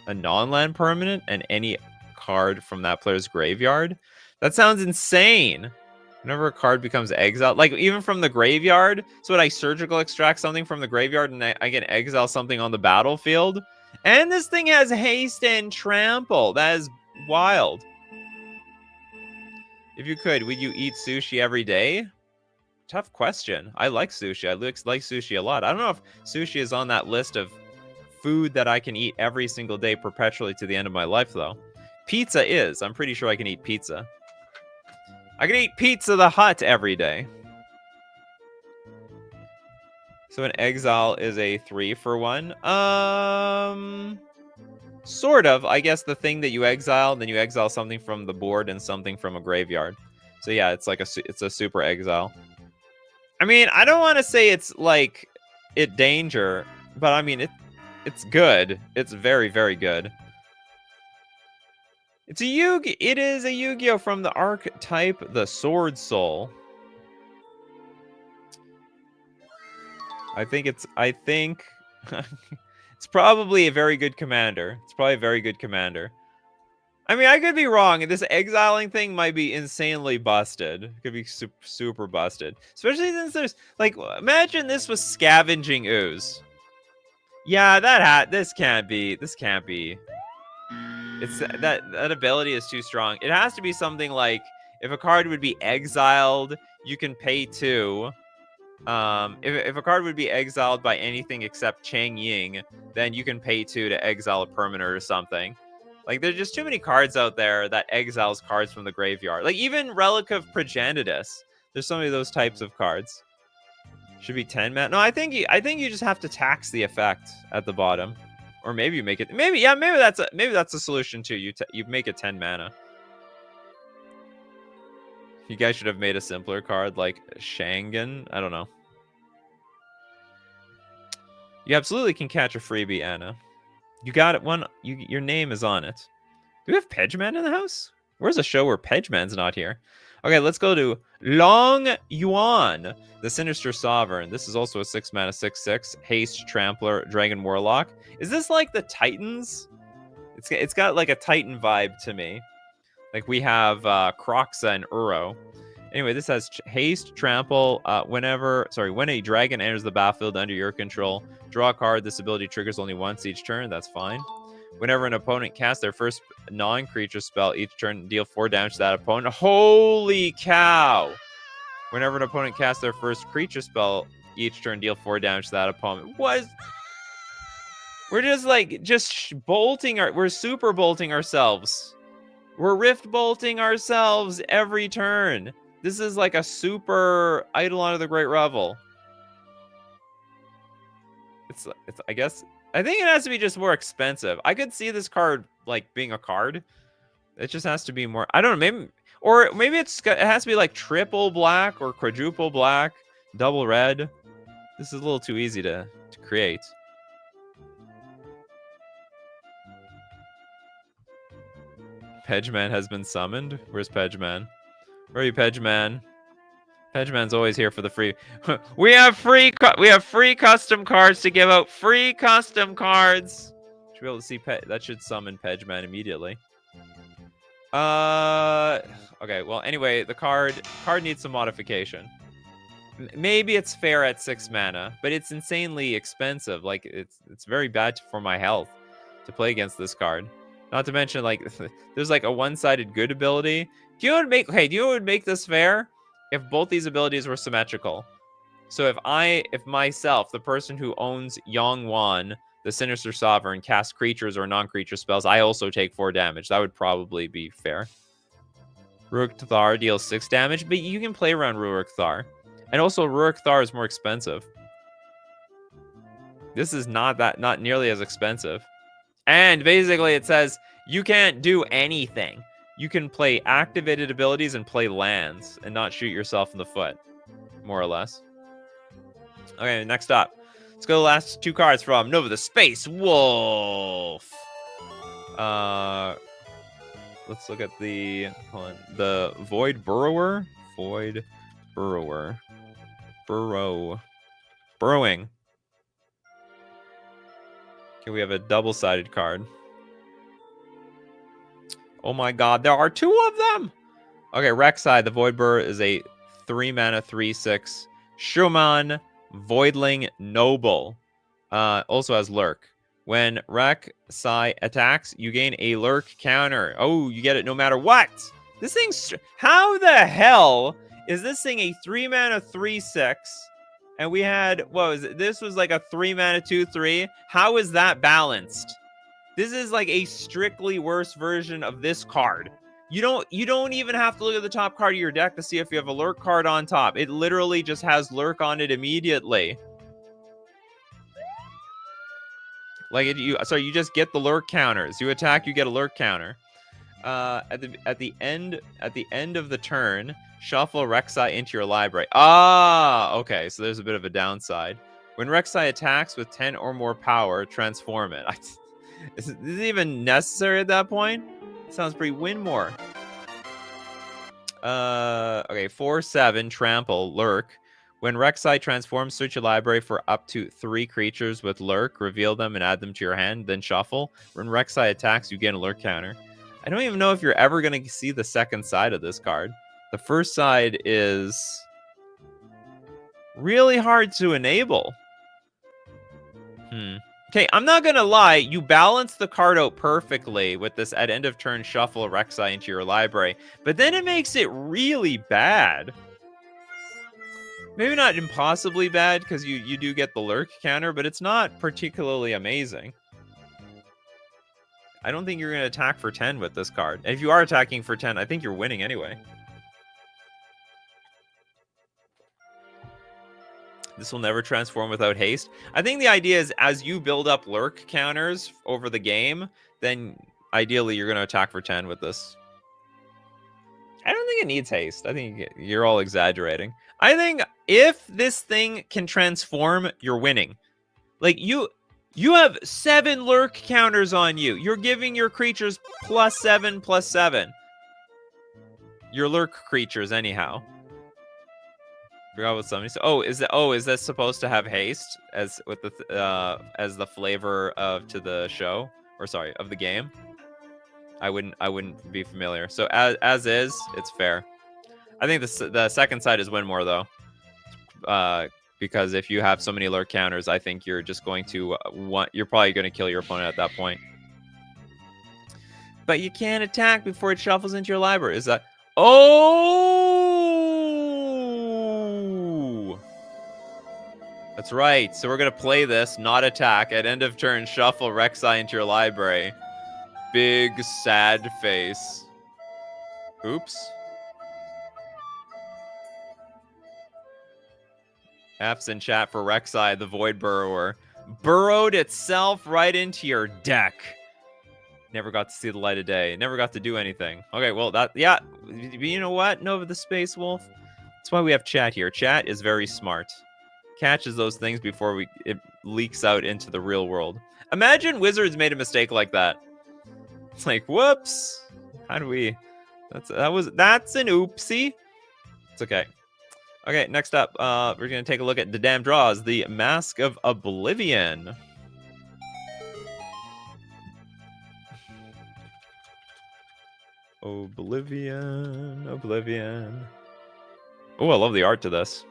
a non-land permanent and any card from that player's graveyard. That sounds insane. Whenever a card becomes exiled, like even from the graveyard, so when I surgical extract something from the graveyard and I can exile something on the battlefield, and this thing has haste and trample. That is wild. If you could, would you eat sushi every day? Tough question. I like sushi. I like sushi a lot. I don't know if sushi is on that list of food that I can eat every single day perpetually to the end of my life, though. Pizza is. I'm pretty sure I can eat pizza. I can eat Pizza the Hut every day. So an exile is a 3-for-1. Sort of. I guess the thing that you exile, then you exile something from the board and something from a graveyard. So yeah, it's like it's a super exile. I mean, I don't want to say it's like danger, but I mean it's good. It's very, very good. It is a Yu-Gi-Oh from the archetype the Sword Soul. I think it's probably a very good commander. It's probably a very good commander. I mean, I could be wrong. This exiling thing might be insanely busted. It could be super busted. Especially since there's, like, imagine this was Scavenging Ooze. Yeah, this can't be. It's that ability is too strong. It has to be something like, if a card would be exiled, you can pay 2. If a card would be exiled by anything except Chang Ying, then you can pay 2 to exile a permanent or something. Like, there's just too many cards out there that exiles cards from the graveyard. Like, even Relic of Progenitus. There's so many of those types of cards. Should be 10 mana. No, I think you just have to tax the effect at the bottom. Or maybe you make it... Maybe that's a solution, too. You make it 10 mana. You guys should have made a simpler card like Shangan. I don't know. You absolutely can catch a freebie, Anna. You got it. Your name is on it. Do we have Pegman in the house? Where's a show where Pegman's not here? Okay, let's go to Long Yuan, the Sinister Sovereign. This is also a 6 mana 6/6 haste trampler Dragon Warlock. Is this like the Titans? It's got like a Titan vibe to me. Like we have Croxa and Uro. Anyway, this has haste, trample. When a dragon enters the battlefield under your control, draw a card. This ability triggers only once each turn. That's fine. Whenever an opponent casts their first non-creature spell each turn, deal 4 damage to that opponent. Holy cow! Whenever an opponent casts their first creature spell each turn, deal 4 damage to that opponent. We're just bolting we're super bolting ourselves. We're rift bolting ourselves every turn. This is like a super Eidolon of the Great Revel. It's I think it has to be just more expensive. I could see this card like being a card. It just has to be more. I don't know. Maybe it has to be like triple black or quadruple black, double red. This is a little too easy to create. Pedgeman has been summoned. Where's Pedgeman? Where are you, Pedgeman? Pedgeman's always here for the free. We have free custom cards to give out. Free custom cards. Should be able to see that should summon Pedgeman immediately. Okay. Well, anyway, the card needs some modification. Maybe it's fair at 6 mana, but it's insanely expensive. Like it's very bad for my health to play against this card. Not to mention, like, there's like a one-sided good ability. Do you know what would make this fair? If both these abilities were symmetrical. So if myself, the person who owns Yongwan, the Sinister Sovereign, casts creatures or non-creature spells, I also take 4 damage. That would probably be fair. Rurik Thar deals 6 damage, but you can play around Rurik Thar. And also, Rurik Thar is more expensive. This is not nearly as expensive. And basically, it says you can't do anything. You can play activated abilities and play lands and not shoot yourself in the foot, more or less. Okay, next up. Let's go to the last 2 cards from Nova the Space Wolf. Let's look at the Void Burrower. Void Burrower. Burrowing. Okay, we have a double-sided card. Oh my god, there are 2 of them! Okay, Rek'Sai, the Void Burr, is a 3-mana, 3/6 Shuman Voidling Noble. Also has Lurk. When Rek'Sai attacks, you gain a Lurk counter. Oh, you get it no matter what! This thing's... How the hell is this thing a 3-mana, 3/6? And we had... What was it? This was like a 3-mana, 2/3. How is that balanced? This is like a strictly worse version of this card. You don't even have to look at the top card of your deck to see if you have a Lurk card on top. It literally just has Lurk on it immediately. Like you just get the Lurk counters. You attack, you get a Lurk counter. At the end of the turn, shuffle Rek'Sai into your library. Ah, okay. So there's a bit of a downside. When Rek'Sai attacks with 10 or more power, transform it. Is it even necessary at that point? Sounds pretty win more. Okay, 4/7 trample Lurk. When Rek'Sai transforms, search your library for up to 3 creatures with Lurk, reveal them and add them to your hand, then shuffle. When Rek'Sai attacks, you get a Lurk counter. I don't even know if you're ever going to see the second side of this card. The first side is really hard to enable. Okay, I'm not going to lie. You balance the card out perfectly with this at end of turn shuffle Rek'Sai into your library. But then it makes it really bad. Maybe not impossibly bad because you do get the Lurk counter, but it's not particularly amazing. I don't think you're going to attack for 10 with this card. And if you are attacking for 10, I think you're winning anyway. This will never transform without haste. I think the idea is as you build up Lurk counters over the game, then ideally you're going to attack for 10 with this. I don't think it needs haste. I think you're all exaggerating. I think if this thing can transform, you're winning. Like, you have 7 Lurk counters on you. You're giving your creatures +7/+7. Your Lurk creatures, anyhow. Forgot what somebody said. Is that supposed to have haste as with the as the flavor of the show, or sorry, of the game? I wouldn't be familiar. So as is, it's fair. I think the second side is win more though, because if you have so many Lurk counters, I think you're just going to you're probably going to kill your opponent at that point. But you can't attack before it shuffles into your library. Is that? Oh, that's right. So we're gonna play this, not attack. At end of turn, shuffle Rek'Sai into your library. Big sad face. Oops. F's in chat for Rek'Sai, the Void Burrower. Burrowed itself right into your deck. Never got to see the light of day. Never got to do anything. Okay, well, yeah. You know what, Nova the Space Wolf? That's why we have chat here. Chat is very smart. Catches those things before it leaks out into the real world. Imagine Wizards made a mistake like that. It's like, whoops. How do we... That's an oopsie. It's okay. Okay, next up, we're going to take a look at the damn draws. The Mask of Oblivion. Oblivion. Oh, I love the art to this.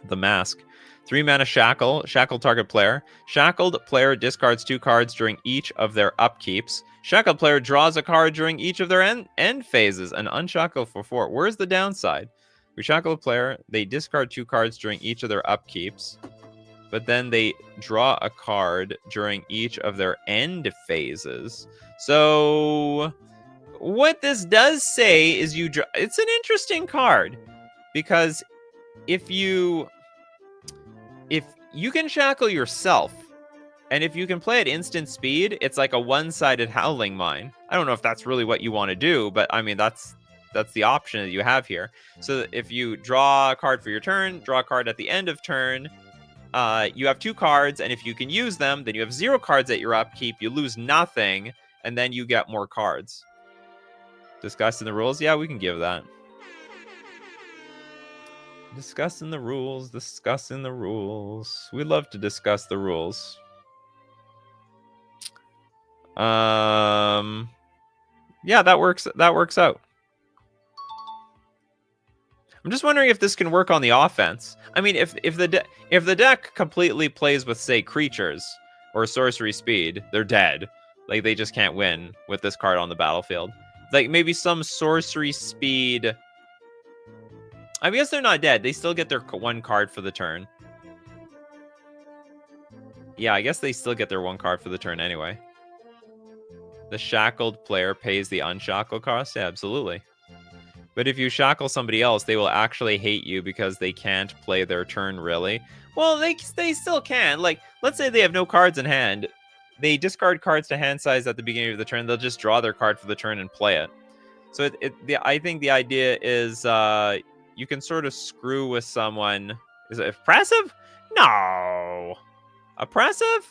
The Mask. 3 mana Shackle. Shackle target player. Shackled player discards 2 cards during each of their upkeeps. Shackled player draws a card during each of their end phases and unshackle for 4. Where's the downside? We shackle a player. They discard 2 cards during each of their upkeeps. But then they draw a card during each of their end phases. So what this does say is it's an interesting card. Because if you can shackle yourself, and if you can play at instant speed, it's like a one-sided Howling Mine. I don't know if that's really what you want to do, but I mean, that's the option that you have here. So if you draw a card for your turn, draw a card at the end of turn, you have 2 cards, and if you can use them, then you have 0 cards at your upkeep, you lose nothing, and then you get more cards. Discussing the rules? Yeah, we can give that. Discussing the rules. We love to discuss the rules. Yeah, that works out. I'm just wondering if this can work on the offense. I mean, if the deck completely plays with, say, creatures or sorcery speed, they're dead. Like, they just can't win with this card on the battlefield. Like, maybe some sorcery speed... I guess they're not dead. They still get their 1 card for the turn. Yeah, I guess they still get their 1 card for the turn anyway. The shackled player pays the unshackle cost? Yeah, absolutely. But if you shackle somebody else, they will actually hate you because they can't play their turn, really. Well, they still can. Like, let's say they have no cards in hand. They discard cards to hand size at the beginning of the turn. They'll just draw their card for the turn and play it. So I think the idea is you can sort of screw with someone. Is it oppressive? No. Oppressive?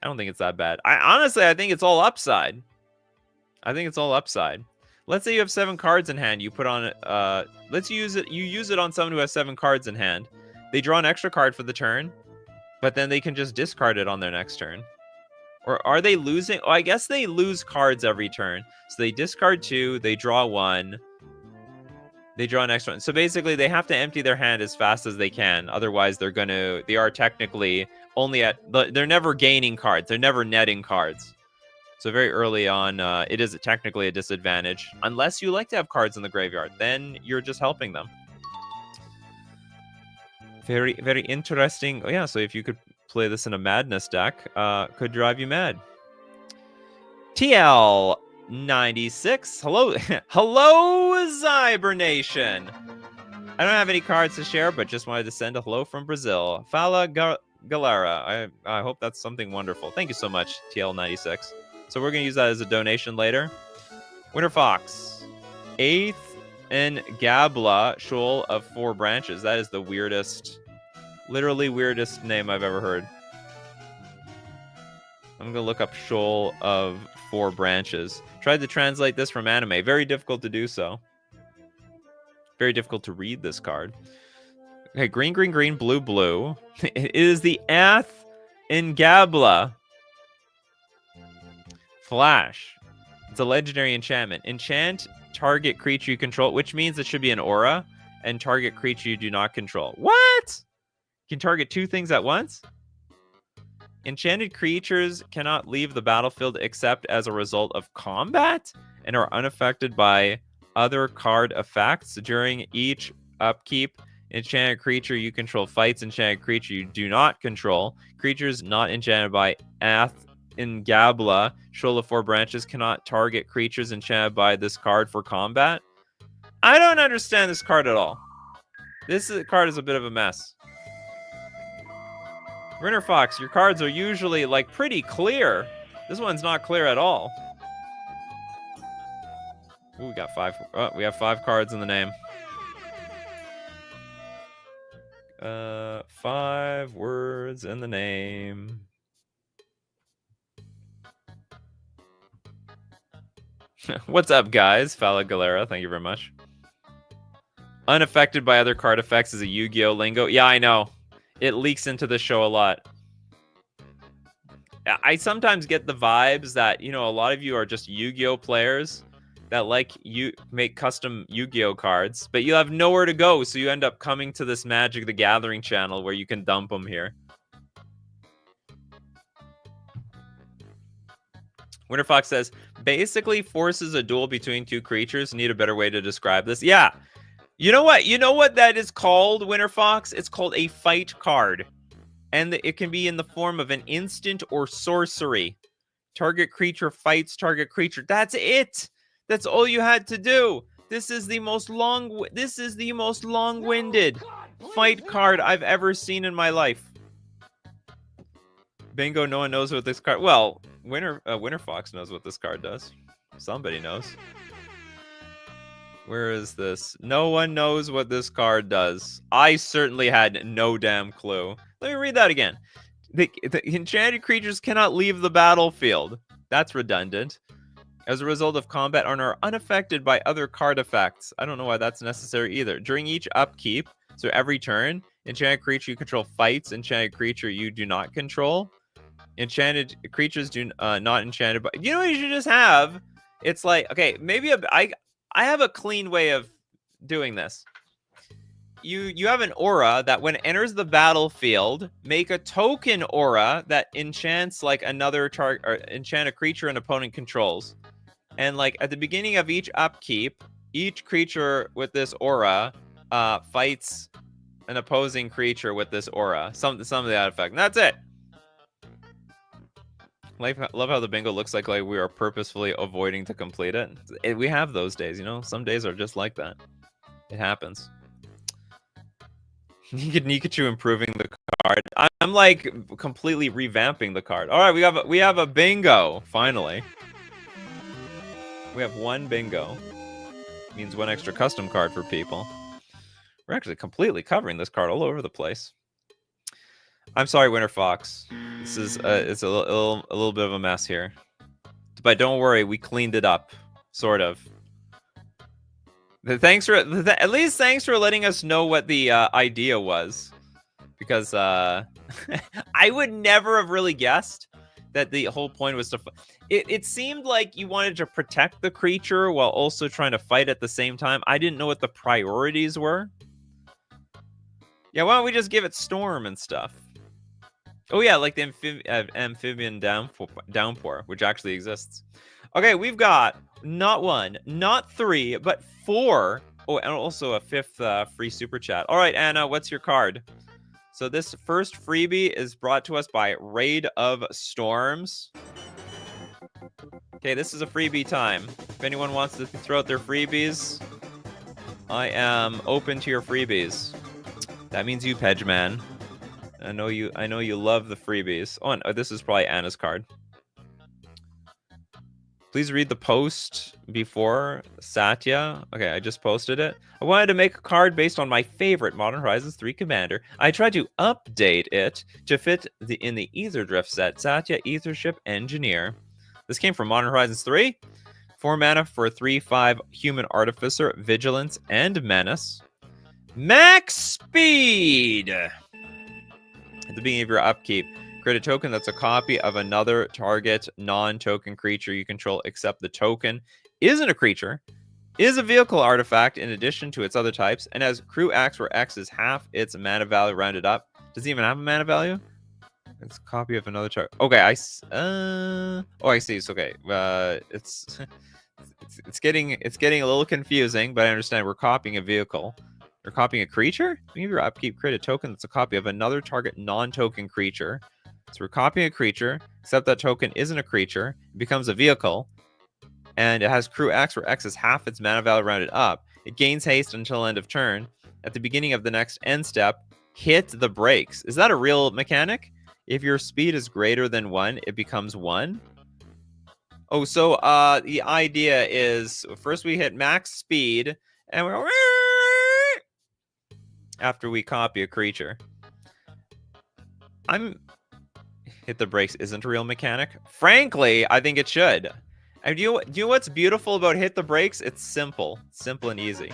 I don't think it's that bad. Honestly, I think it's all upside. Let's say you have 7 cards in hand. You put on let's use it. You use it on someone who has 7 cards in hand. They draw an extra card for the turn, but then they can just discard it on their next turn. Or are they losing? Oh, I guess they lose cards every turn. So they discard 2, they draw 1, they draw an extra one. So basically, they have to empty their hand as fast as they can. Otherwise, they are technically only they're never gaining cards. They're never netting cards. So very early on, it is technically a disadvantage. Unless you like to have cards in the graveyard, then you're just helping them. Very, very interesting. Oh yeah, so if you could play this in a Madness deck, could drive you mad. TL96. Hello, hello, Zybernation. I don't have any cards to share, but just wanted to send a hello from Brazil. Fala Galera. I hope that's something wonderful. Thank you so much, TL96. So we're going to use that as a donation later. Winter Fox. 8th and Gabla, Shoal of 4 branches. That is the weirdest, literally weirdest name I've ever heard. I'm going to look up Shoal of 4 branches. Tried to translate this from anime. Very difficult to do so. Very difficult to read this card. Okay, green, green, green, blue, blue. It is the Ath in Gabla. Flash. It's a legendary enchantment. Enchant target creature you control, which means it should be an aura, and target creature you do not control. What? You can target 2 things at once? Enchanted creatures cannot leave the battlefield except as a result of combat and are unaffected by other card effects. During each upkeep, enchanted creature you control fights enchanted creature you do not control. Creatures not enchanted by Ath in Gabla, Shoal of 4 branches, cannot target creatures enchanted by this card for combat. I don't understand this card at all. This card is a bit of a mess. Winter Fox, your cards are usually like pretty clear. This one's not clear at all. Ooh, we got 5. Oh, we have 5 cards in the name. 5 words in the name. What's up, guys? Fala Galera, thank you very much. Unaffected by other card effects is a Yu-Gi-Oh lingo. Yeah, I know. It leaks into the show a lot. I sometimes get the vibes that, you know, a lot of you are just Yu-Gi-Oh players that make custom Yu-Gi-Oh cards, but you have nowhere to go, so you end up coming to this Magic the Gathering channel where you can dump them here. Winter Fox says, basically forces a duel between two creatures. Need a better way to describe this. Yeah. You know what? You know what that is called, Winter Fox? It's called a fight card. And it can be in the form of an instant or sorcery. Target creature fights target creature. That's it. That's all you had to do. This is the most long-winded fight card I've ever seen in my life. Bingo, no one knows what this card... Well, Winter Fox knows what this card does. Somebody knows. Where is this? No one knows what this card does. I certainly had no damn clue. Let me read that again. The enchanted creatures cannot leave the battlefield. That's redundant. As a result of combat and are unaffected by other card effects. I don't know why that's necessary either. During each upkeep, so every turn, enchanted creature you control fights enchanted creature you do not control. Enchanted creatures do not enchanted, but you know what you should just have? It's like, okay, maybe I have a clean way of doing this. You have an aura that when it enters the battlefield, make a token aura that enchants like another target or enchant a creature an opponent controls. And like at the beginning of each upkeep, each creature with this aura fights an opposing creature with this aura. Some of that effect. And that's it. Love how the bingo looks like we are purposefully avoiding to complete it. We have those days, you know? Some days are just like that. It happens. Nikachu improving the card. I'm like completely revamping the card. All right, we have a bingo, finally. We have one bingo. Means one extra custom card for people. We're actually completely covering this card all over the place. I'm sorry, Winter Fox. This is it's a little bit of a mess here, but don't worry, we cleaned it up, sort of. At least thanks for letting us know what the idea was, because I would never have really guessed that the whole point was to. It seemed like you wanted to protect the creature while also trying to fight at the same time. I didn't know what the priorities were. Yeah, why don't we just give it Storm and stuff? Oh yeah, like the amphibian downpour, which actually exists. Okay, we've got not one, not three, but four. Oh, and also a fifth free super chat. All right, Anna, what's your card? So this first freebie is brought to us by Raid of Storms. Okay, this is a freebie time. If anyone wants to throw out their freebies, I am open to your freebies. That means you, Pedgeman. I know you love the freebies. Oh, and this is probably Anna's card. Please read the post before Satya. Okay, I just posted it. I wanted to make a card based on my favorite Modern Horizons 3 commander. I tried to update it to fit in the Aetherdrift set, Satya Aethership Engineer. This came from Modern Horizons 3. 4 mana for a 3/5 Human Artificer, Vigilance, and Menace. Max Speed! At the beginning of your upkeep, create a token that's a copy of another target non-token creature you control, except the token isn't a creature, is a vehicle artifact in addition to its other types, and has crew X where X is half its mana value rounded up. Does it even have a mana value? It's a copy of another target. Okay, I see. It's okay. It's getting a little confusing, but I understand we're copying a vehicle. Or copying a creature? Beginning of your upkeep, create a token that's a copy of another target non-token creature. So we're copying a creature, except that token isn't a creature. It becomes a vehicle, and it has crew X, where X is half its mana value rounded up. It gains haste until end of turn. At the beginning of the next end step, hit the brakes. Is that a real mechanic? If your speed is greater than 1, it becomes 1. Oh, so the idea is first we hit max speed, and we're after we copy a creature. Hit the brakes isn't a real mechanic. Frankly, I think it should. And do you know what's beautiful about Hit the Brakes? It's simple. Simple and easy.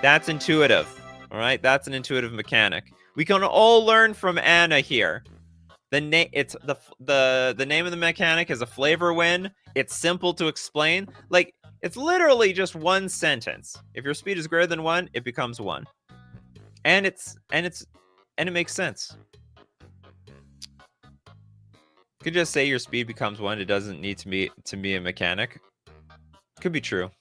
That's intuitive. All right? That's an intuitive mechanic. We can all learn from Anna here. The name the name of the mechanic is a flavor win. It's simple to explain. Like, it's literally just one sentence. If your speed is greater than 1, it becomes 1. And it makes sense. You could just say your speed becomes 1. It doesn't need to be a mechanic. Could be true.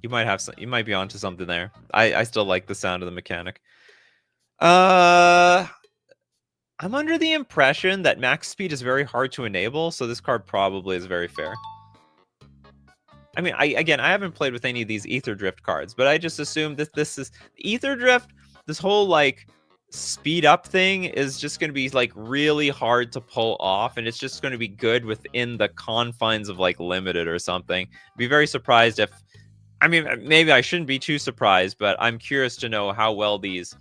You might be onto something there. I still like the sound of the mechanic. I'm under the impression that max speed is very hard to enable, so this card probably is very fair. I mean, I haven't played with any of these Ether Drift cards, but I just assume that this is Ether Drift. This whole like speed up thing is just going to be like really hard to pull off, and it's just going to be good within the confines of like limited or something. Be very surprised if, I mean, maybe I shouldn't be too surprised, but I'm curious to know how well these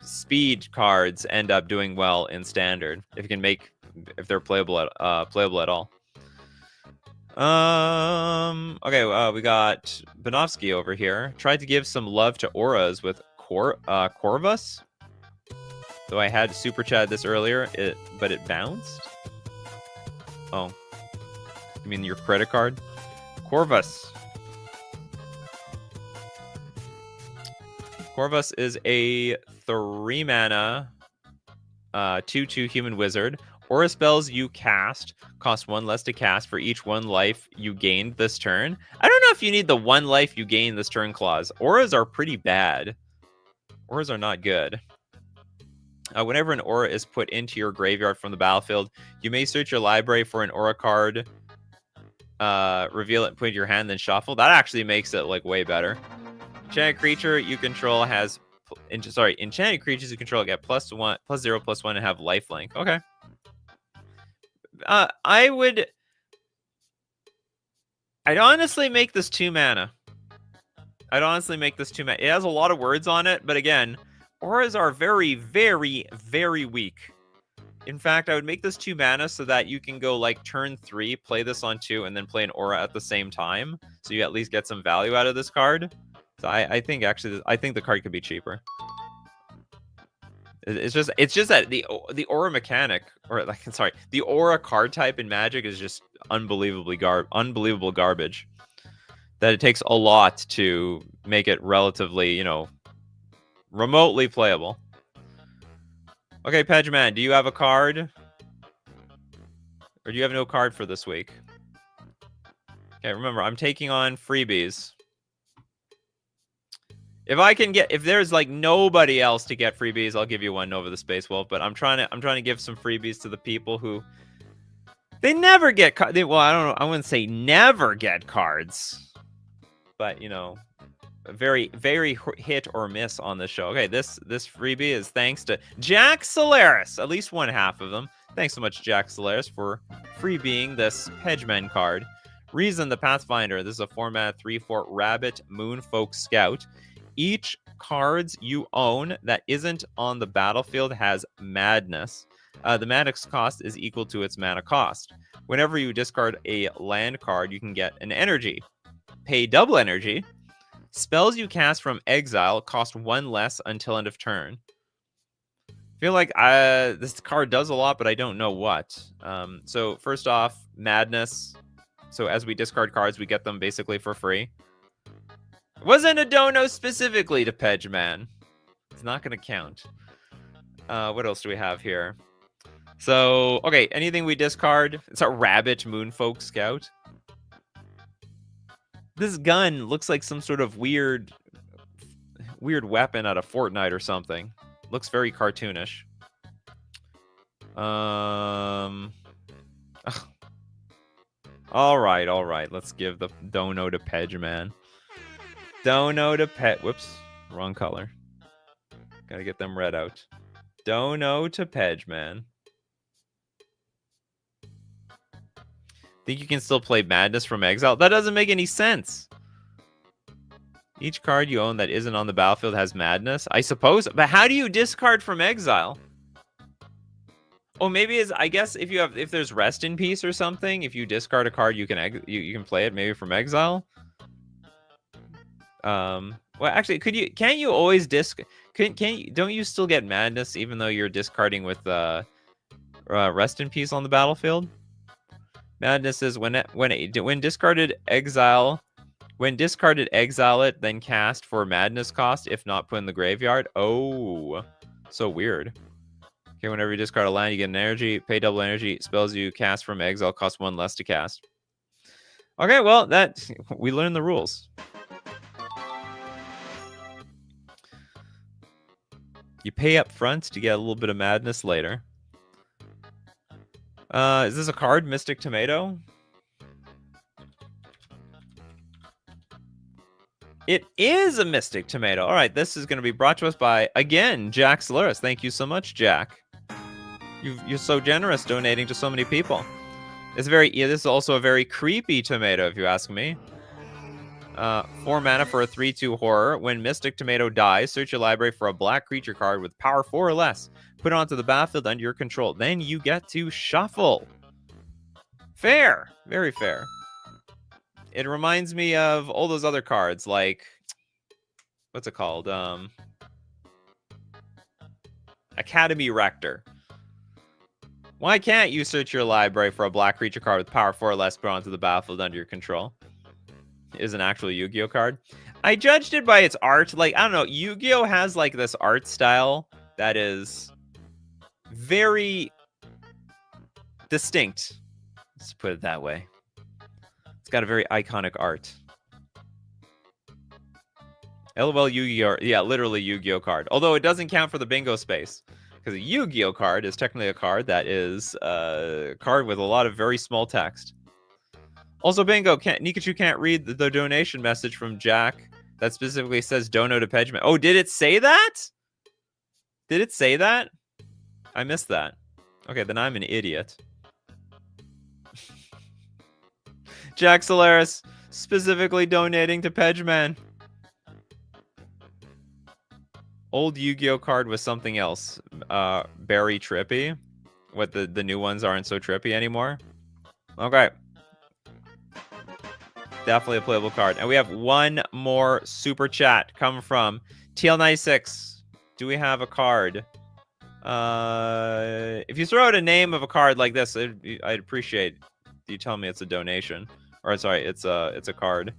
speed cards end up doing well in standard, if they're playable at all. Okay, we got Banovsky over here. Tried to give some love to auras with Corvus. Though I had super chat this earlier, but it bounced. Oh, you mean your credit card? Corvus. Corvus is a 3-mana 2/2 human wizard. Aura spells you cast cost 1 less to cast for each 1 life you gained this turn. I don't know if you need the 1 life you gain this turn clause. Auras are pretty bad. Auras are not good. Whenever an aura is put into your graveyard from the battlefield, you may search your library for an aura card, reveal it, put it in your hand, then shuffle. That actually makes it like way better. Enchanted creature you control has... enchanted creatures you control get +1, +0, +1, and have lifelink. Okay. I'd honestly make this 2 mana. It has a lot of words on it, but again, auras are very, very, very weak. In fact, I would make this 2 mana so that you can go like turn 3, play this on 2, and then play an aura at the same time. So you at least get some value out of this card. So I think the card could be cheaper. It's just that the aura mechanic, or like, sorry, the aura card type in Magic is just unbelievable garbage. That it takes a lot to make it relatively, remotely playable. Okay, Pedgeman, do you have a card? Or do you have no card for this week? Okay, remember, I'm taking on freebies. If there's like nobody else to get freebies, I'll give you one over the Space Wolf. But I'm trying to give some freebies to the people who they never get well, I don't know. I wouldn't say never get cards, but very, very hit or miss on this show. Okay, this freebie is thanks to Jack Solaris. At least one half of them. Thanks so much, Jack Solaris, for freebieing this Hedgeman card. Reason the Pathfinder. This is a 4-mana 3/4 Rabbit Moonfolk Scout. Each cards you own that isn't on the battlefield has madness. The mana's cost is equal to its mana cost. Whenever you discard a land card, you can get an energy. Pay double energy. Spells you cast from exile cost 1 less until end of turn. I feel like this card does a lot, but I don't know what. So first off, madness. So as we discard cards, we get them basically for free. It wasn't a dono specifically to Pedgeman. It's not going to count. What else do we have here? So, okay, anything we discard. It's a Rabbit Moonfolk Scout. This gun looks like some sort of weird weapon out of Fortnite or something. Looks very cartoonish. All right. Let's give the dono to Pedgeman. Dono to Whoops, wrong color. Gotta get them red out. Dono to Pedgeman. Think you can still play Madness from Exile? That doesn't make any sense. Each card you own that isn't on the battlefield has Madness, I suppose. But how do you discard from Exile? Oh, maybe is I guess if there's Rest in Peace or something, if you discard a card, you can you can play it maybe from exile. Well, actually, can't you always don't you still get Madness even though you're discarding with Rest in Peace on the battlefield? Madness is when discarded exile it, then cast for Madness cost, if not put in the graveyard. Oh, so weird. Okay, whenever you discard a land, you get an energy, pay double energy. Spells you cast from exile cost 1 less to cast. Okay, well, we learned the rules. You pay up front to get a little bit of Madness later. Is this a card, Mystic Tomato? It is a Mystic Tomato. All right, this is going to be brought to us by, again, Jack Solaris. Thank you so much, Jack. You're so generous donating to so many people. This is also a very creepy tomato, if you ask me. 4 mana for a 3/2 horror. When Mystic Tomato dies, search your library for a black creature card with power 4 or less. Put it onto the battlefield under your control. Then you get to shuffle. Fair. Very fair. It reminds me of all those other cards, like... What's it called? Academy Rector. Why can't you search your library for a black creature card with power 4 or less put onto the battlefield under your control? Is an actual Yu-Gi-Oh card. I judged it by its art. Like, I don't know, Yu-Gi-Oh has like this art style that is very distinct. Let's put it that way. It's got a very iconic art. LOL Yu-Gi-Oh! Yeah, literally Yu-Gi-Oh card. Although it doesn't count for the bingo space. Because a Yu-Gi-Oh card is technically a card that is a card with a lot of very small text. Also, bingo, Nikachu can't read the donation message from Jack that specifically says dono to Pejman. Oh, did it say that? Did it say that? I missed that. Okay, then I'm an idiot. Jack Solaris specifically donating to Pejman. Old Yu-Gi-Oh card was something else. Very trippy. What, the new ones aren't so trippy anymore? Okay. Definitely a playable card. And we have one more super chat coming from TL96. Do we have a card? If you throw out a name of a card like this, I'd appreciate you tell me it's a donation. Or sorry, it's a card.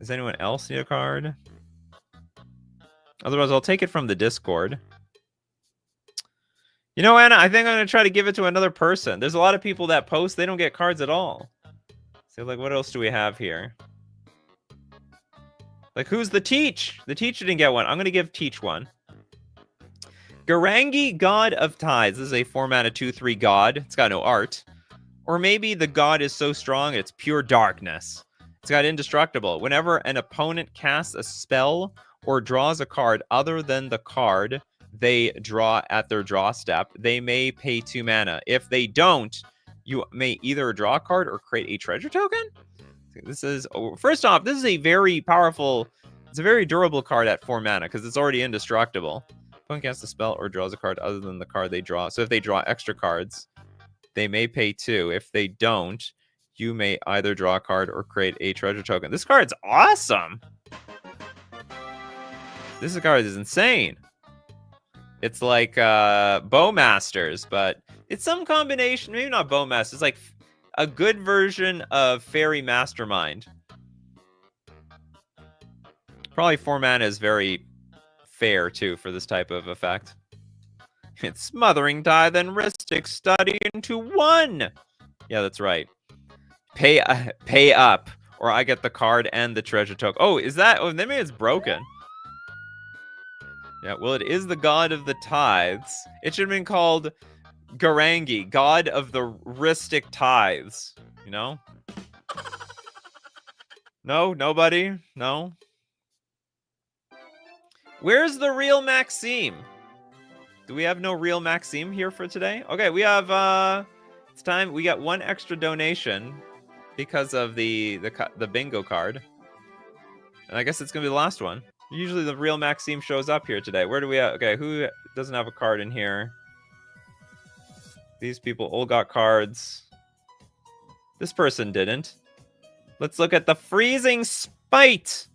Does anyone else need a card? Otherwise, I'll take it from the Discord. You know, Anna, I think I'm going to try to give it to another person. There's a lot of people that post, they don't get cards at all. So, like, what else do we have here? Like, who's the Teach? The Teach didn't get one. I'm going to give Teach one. Garangi, God of Tides. This is a 4-mana 2/3 god. It's got no art. Or maybe the god is so strong, it's pure darkness. It's got indestructible. Whenever an opponent casts a spell or draws a card other than the card they draw at their draw step, they may pay 2 mana. If they don't, you may either draw a card or create a treasure token. This is, first off, this is a very powerful, it's a very durable card at 4 mana because it's already indestructible. Opponent casts a spell or draws a card other than the card they draw. So if they draw extra cards, they may pay 2. If they don't, you may either draw a card or create a treasure token. This card's awesome. This card is insane. It's like Bowmasters, but it's some combination. Maybe not Bowmasters. It's like a good version of Fairy Mastermind. Probably 4 mana is very fair, too, for this type of effect. It's Smothering Tithe and Ristic Study into 1. Yeah, that's right. Pay up, or I get the card and the treasure token. Oh, is that? Oh, maybe it's broken. Yeah, well, it is the God of the Tithes. It should have been called Garangi, God of the Ristic Tithes. You know? No? Nobody? No? Where's the real Maxime? Do we have no real Maxime here for today? Okay, we have, it's time. We got one extra donation because of the bingo card. And I guess it's going to be the last one. Usually the real Maxime shows up here today. Where do we have? Okay, who doesn't have a card in here? These people all got cards. This person didn't. Let's look at the Freezing Spite.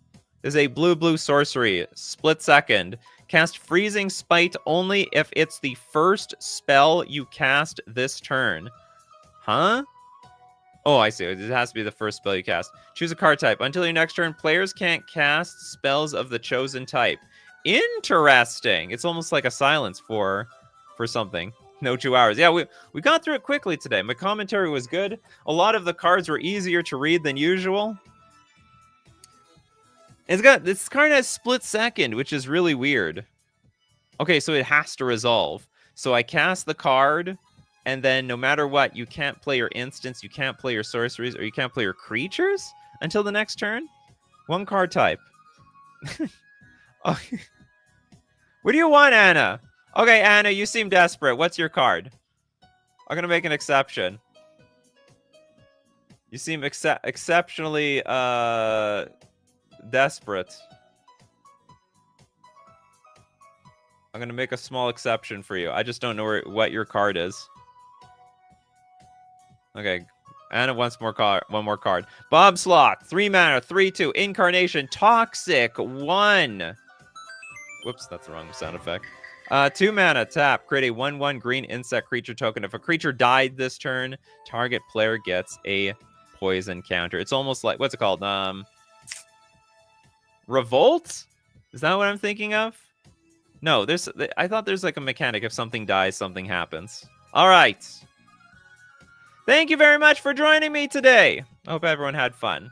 Is a blue sorcery. Split second. Cast Freezing Spite only if it's the first spell you cast this turn. Huh? Oh, I see. It has to be the first spell you cast. Choose a card type. Until your next turn, players can't cast spells of the chosen type. Interesting. It's almost like a silence for something. No 2 hours. Yeah, we got through it quickly today. My commentary was good. A lot of the cards were easier to read than usual. This card has split second, which is really weird. Okay, so it has to resolve. So I cast the card, and then no matter what, you can't play your instants, you can't play your sorceries, or you can't play your creatures until the next turn? One card type. Oh. What do you want, Anna? Okay, Anna, you seem desperate. What's your card? I'm going to make an exception. You seem exceptionally desperate. I'm going to make a small exception for you. I just don't know what your card is. Okay. Anna wants one more card. Bob Sloth, 3 mana, 3/2, Incarnation, Toxic, 1. Whoops, that's the wrong sound effect. 2 mana, tap, create a 1/1 green insect creature token. If a creature died this turn, target player gets a poison counter. It's almost like, what's it called? Revolt? Is that what I'm thinking of? No, I thought there's like a mechanic. If something dies, something happens. All right. Thank you very much for joining me today. I hope everyone had fun.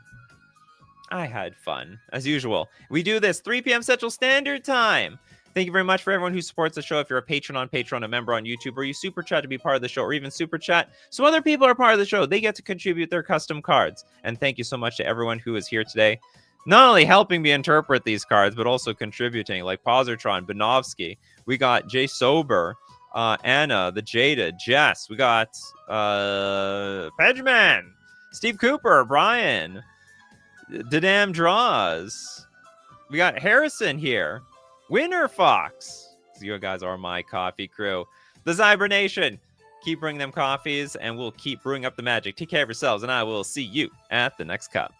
I had fun, as usual. We do this 3 p.m. Central Standard Time. Thank you very much for everyone who supports the show. If you're a patron on Patreon, a member on YouTube, or you super chat to be part of the show, or even super chat so other people are part of the show, they get to contribute their custom cards. And thank you so much to everyone who is here today, not only helping me interpret these cards, but also contributing, like Positron, Benovsky. We got Jay Sober, Anna, the Jada, Jess. We got Pedgeman, Steve Cooper, Brian, Dadam Draws. We got Harrison here. Winner Fox. You guys are my coffee crew. The Zyber Nation. Keep bringing them coffees, and we'll keep brewing up the magic. Take care of yourselves, and I will see you at the next cup.